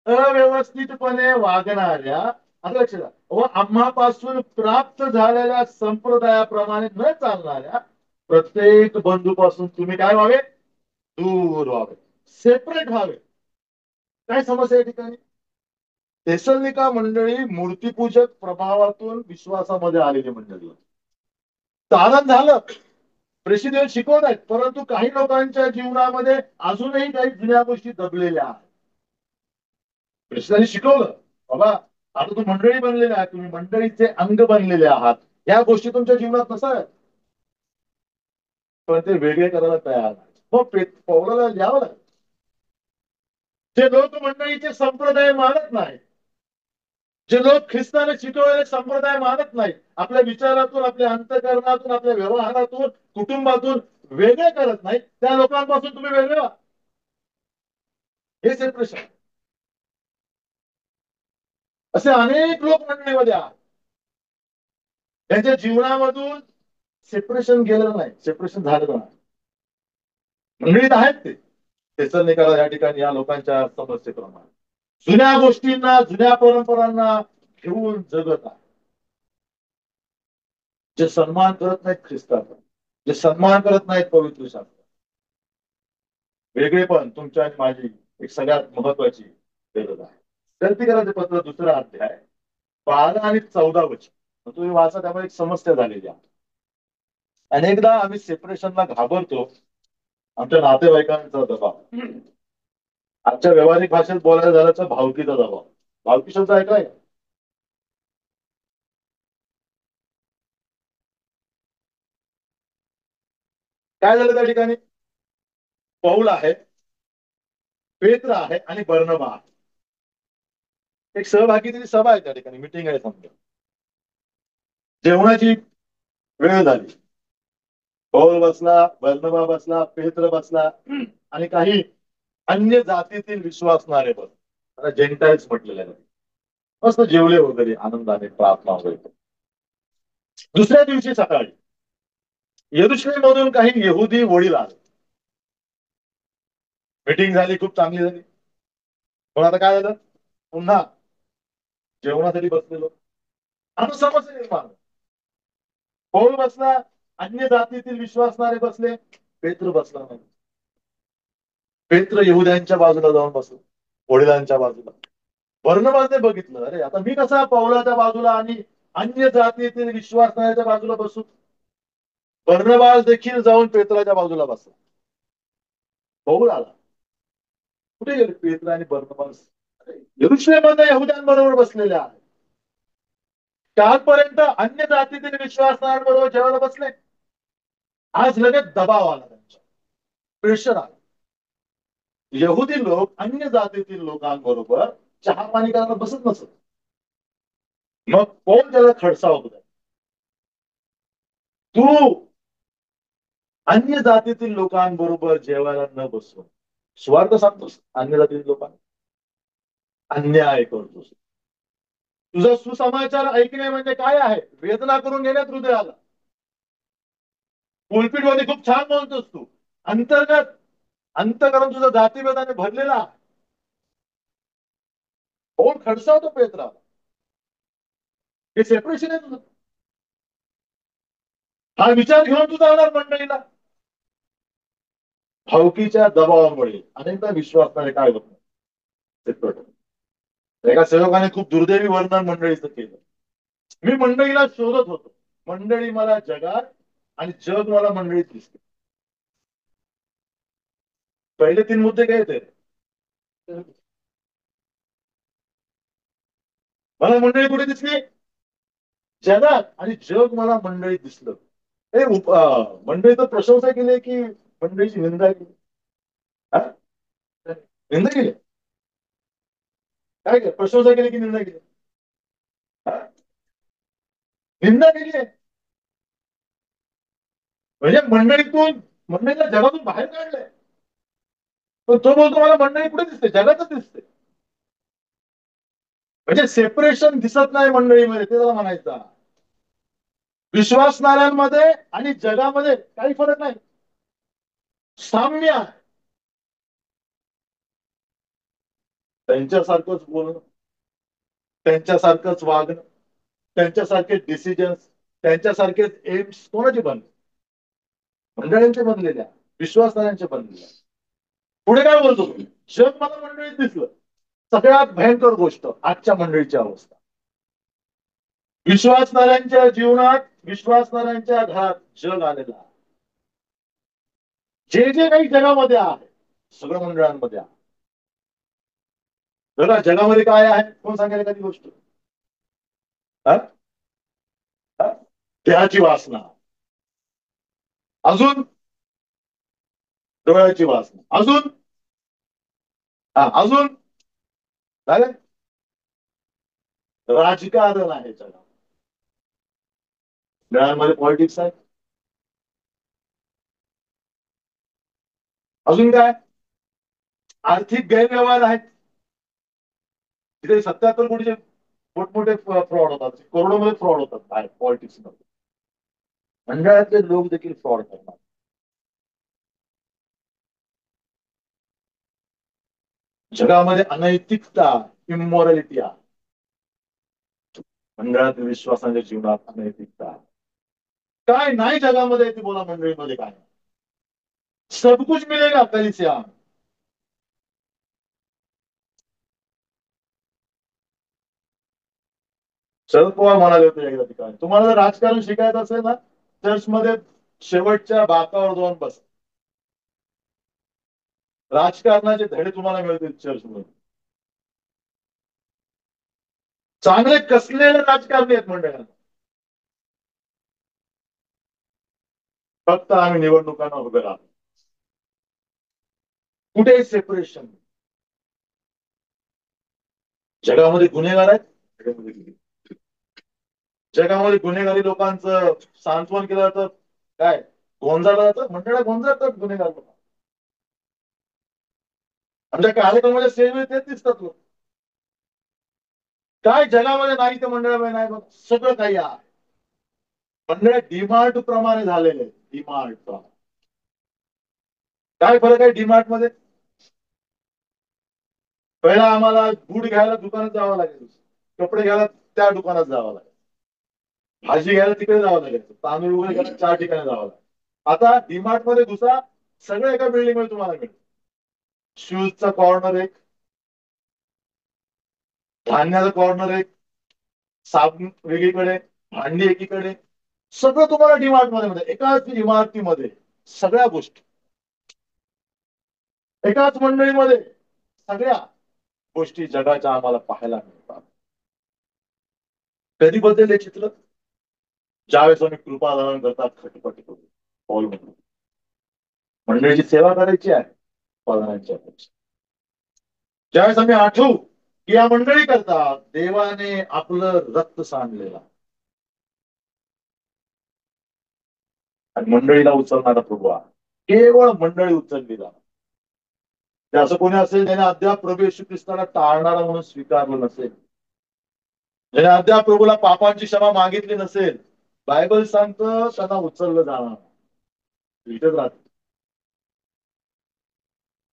अव्यवस्थितपणे वागणाऱ्या, आता लक्ष द्या, व आम्हापासून प्राप्त झालेल्या संप्रदायाप्रमाणे न चालणाऱ्या प्रत्येक बंधूपासून तुम्ही काय व्हावे? दूर व्हावे, सेपरेट व्हावे. काय समस्या या ठिकाणी? थेसलोनिका मंडळी मूर्तीपूजक प्रभावातून विश्वासामध्ये आलेली मंडळी. साधन झालं, प्रेषित शिकवत आहेत, परंतु काही लोकांच्या जीवनामध्ये अजूनही काही जुन्या गोष्टी दबलेल्या आहेत. प्रेषितांनी शिकवलं, बाबा आता तू मंडळी बनलेले आहात, तुम्ही मंडळीचे अंग बनलेले आहात, या गोष्टी तुमच्या जीवनात नसाव्यात, पण ते वेगळे करायला तयार नाही. मग पौलाला लिहावं लागेल, जे लोक मंडळीचे संप्रदाय मानत नाही, जे लोक ख्रिस्ताने शिकवलेले संप्रदाय मानत नाही, आपल्या विचारातून, आपल्या अंतःकरणातून, आपल्या व्यवहारातून, कुटुंबातून वेगळे करत नाही, त्या लोकांपासून तुम्ही वेगळे व्हा. हे सेपरेशन. असे अनेक लोक मंडळीमध्ये आहेत, त्यांच्या जीवनामधून सेपरेशन गेलं नाही, सेपरेशन झालं नाही. मंडळीत आहेत ते थेसलोनिका या ठिकाणी या लोकांच्या समस्येप्रमाणे जुन्या गोष्टींना, जुन्या परंपरांना घेऊन जगत आहे, जे सन्मान करत नाहीत ख्रिस्ताचा, जे सन्मान करत नाहीत पवित्र शास्त्र. वेगळेपण तुमच्या आणि माझी एक सगळ्यात महत्वाची गरज आहे. गलतीकरांचे पत्र 2 अध्याय 12 आणि 14 वचन तुम्ही वाचा, त्यामुळे एक समस्या झालेली आहे. अनेकदा आम्ही सेपरेशनला घाबरतो, आमच्या नातेवाईकांचा दबाव, आमच्या व्यावहारिक भाषेत बोलायला झालं तर भावकीचा दबाव. भावकी शब्द ऐकलाय? काय झालं त्या ठिकाणी? पौल आहे, पेत्र आहे आणि बर्नबा आहे. एक सहभागी सभा आहे त्या ठिकाणी, मिटिंग आहे समजा. जेवणाची वेळ झाली, पौल बसला, बर्नबा बसला, पेत्र बसला आणि काही अन्य जातीतील विश्वासणारे बस, आता जेंटाईल्स म्हटलेले आहे. मस्त जेवले वगैरे आनंदाने, प्रार्थना वगैरे. दुसऱ्या दिवशी सकाळी यरुशलेम मधून काही यहुदी वडील आले. मीटिंग झाली, खूप चांगली झाली, पण आता काय झालं? पुन्हा जेवणासाठी बसलेलो, आता समस्या निर्माण. पौल बसला, अन्य जातीतील विश्वासणारे बसले, पेत्र बसला नाही. पेत्र यहुद्यांच्या बाजूला जाऊन बसलो, वडिलांच्या बाजूला. बर्नबाने बघितलं, अरे आता मी कसा पौलाच्या बाजूला आणि अन्य जातीतील विश्वासणाऱ्याच्या बाजूला बसू? बर्नबास देखील जाऊन पेत्राच्या बाजूला बसला. पौल आला, कुठे गेले पेत्र आणि बर्नबास? यरुशलेममध्ये यहुद्यांबरोबर बसलेले आहेत, कालपर्यंत अन्य जातीतील विश्वासणाऱ्यांबरोबर जेवायला बसले, आज लगेच दबाव आला, त्यांच्या प्रेशर आला. यहुदी लोक अन्य जातीतील लोकांबरोबर चहा पाणी करायला बसत नसत. मग कोण त्याला खडसा होता? तू अन्य जातीतील लोकांबरोबर जेवायला न बसून स्वार्थ सांगतोस, अन्य जातीतील लोकांना अन्याय करतोस. तुझा सुसमाचार ऐकणे म्हणजे काय आहे? वेदना करून घेण्यात हृदयाला. पुलपीट मध्ये खूप छान बोलतोस तू, अंतर्गत अंतकरण तुझं जातीभेदाने भरलेला आहे. कोण खडसावतो पेत्रा? हे सेपरेशन आहे तुझं. हा विचार घेऊन तू जाणार मंडळीला, भावकीच्या दबावामुळे अनेकदा विश्वासणारे काय होत नाही. एका सेवकाने खूप दुर्दैवी वर्णन मंडळीचं केलं. मी मंडळीला शोधत होतो. मंडळी मला जगात आणि जग मला मंडळीत दिसते. पहिले 3 मुद्दे काय ते? मला मंडळी कुठे दिसली? जगात, आणि जग मला मंडळीत दिसलं. मंडळीचं प्रशंसा केली की मंडळीची निंदा केली? हा? निंदा केली? काय केलं? प्रशंसा केली की निंदा केली? हा? निंदा केली आहे. म्हणजे मंडळीला जगातून बाहेर काढलंय. पण तो बोलतो मला मंडळी कुठे दिसते? जगातच दिसते. म्हणजे सेपरेशन दिसत नाही मंडळीमध्ये, ते त्याला म्हणायचं. विश्वासणाऱ्यांमध्ये आणि जगामध्ये काही फरक नाही, साम्य आहे. त्यांच्यासारखंच बोलणं, त्यांच्यासारखंच वागणं, त्यांच्यासारखे डिसिजन्स, त्यांच्यासारखेच एम्स कोणाचे बनले? मंडळींचे बनलेल्या, विश्वासणाऱ्यांचे बनलेल्या. पुढे काय बोलतो? जग मला मंडळीत दिसलं. सगळ्यात भयंकर गोष्ट आजच्या मंडळीची अवस्था. विश्वासणाऱ्यांच्या जीवनात, विश्वासणाऱ्यांच्या घरात जग आलेलं आहे. जे जे काही जगामध्ये आहे सगळं मंडळांमध्ये आहे. बघा जगामध्ये काय आहे, कोण सांगेल एखादी गोष्ट? हा? हा? देहाची वासना, अजून डोळ्याची वासना, अजून अजून झालं राजकारण आहे जगात. मंडळांमध्ये पॉलिटिक्स आहे. अजून काय? आर्थिक गैरव्यवहार आहेत. तिथे 77 कोटीचे मोठमोठे फ्रॉड होतात, करोडोमध्ये फ्रॉड होतात बाहेर पॉलिटिक्स मध्ये. मंडळातले लोक देखील फ्रॉड करतात. जगामध्ये अनैतिकता, इमोरॅलिटी आहे. मंडळातील विश्वासाच्या जीवनात अनैतिकता काय नाही जगामध्ये, ते बोला मंडळीमध्ये काय? सब कुछ मिलेगा कहीं से आप. शरद पवार म्हणाले होते एकदा ठिकाणी, तुम्हाला जर राजकारण शिकायचं असेल ना, चर्चमध्ये शेवटच्या बाकावर जाऊन बस. राजकारणाचे धडे तुम्हाला मिळतील चर्चमध्ये. चांगले कसलेले राजकारणी आहेत मंडळात. फक्त आम्ही निवडणुकांना उभे राहतो. कुठे सेपरेशन? जगामध्ये गुन्हेगार आहेत. जगामध्ये गुन्हेगारी लोकांचं सांत्वन केलं जातं. काय गोंजाळलं जातं? मंडळा गोंजाळतात गुन्हेगार लोक. आमच्या कार्यक्रमाच्या सेवेत तेच दिसतात लोक. काय जगामध्ये नाही ते मंडळामध्ये नाही, बघ सगळं काही आहे. मंडळ डीमार्ट प्रमाणे झालेले. डीमार्ट काय फरक आहे डीमार्ट मध्ये? पहिला आम्हाला बूट घ्यायला दुकानात जावं लागायचं, कपडे घ्यायला त्या दुकानात जावं लागायचं, भाजी घ्यायला तिकडे जावं लागायचं, तांदूळ वगैरे घ्यायला 4 ठिकाणी जावं लागायचं. आता डीमार्ट मध्ये घुसा, सगळं एका बिल्डिंग मध्ये तुम्हाला मिळतं. शूजचा कॉर्नर एक, धान्याचा कॉर्नर एक, साबण वेगळीकडे, भांडी एकीकडे, सगळं तुम्हाला डीमार्ट मध्ये मिळतं. एकाच इमारतीमध्ये सगळ्या गोष्टी, एकाच मंडळीमध्ये सगळ्या गोष्टी जगाच्या आम्हाला पाहायला मिळतात. कधी बदलले चित्र? ज्यावेळेस आम्ही कृपादान करतात खटपट करू पाऊल म्हणून. मंडळीची सेवा करायची आहे पदांच्या पेक्षा. ज्यावेळेस आम्ही आठवू की या मंडळी करता देवाने आपलं रक्त सांडलेलं आणि मंडळीला उचलणारा प्रभू आहे. केवळ मंडळी उचलली जाणार. ते असं कोणी असेल ज्याने अद्याप प्रभू येशू ख्रिस्ताला टाळणारा म्हणून स्वीकारलं नसेल, ज्याने अद्याप प्रभूला पापांची क्षमा मागितली नसेल, बायबल सांगतं त्यांना उचललं जाणार. इथेच राहते.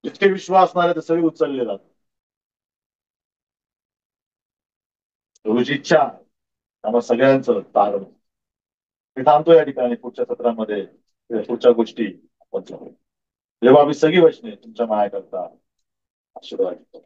जितके विश्वास असणारे ते सगळे उचलले जातात. प्रभूची इच्छा आम्हा सगळ्यांचं तारण. मी थांबतो या ठिकाणी. पुढच्या सत्रामध्ये पुढच्या गोष्टी आपण जेव्हा आम्ही सगळी वचने तुमच्या माया करता आशीर्वाद देतो.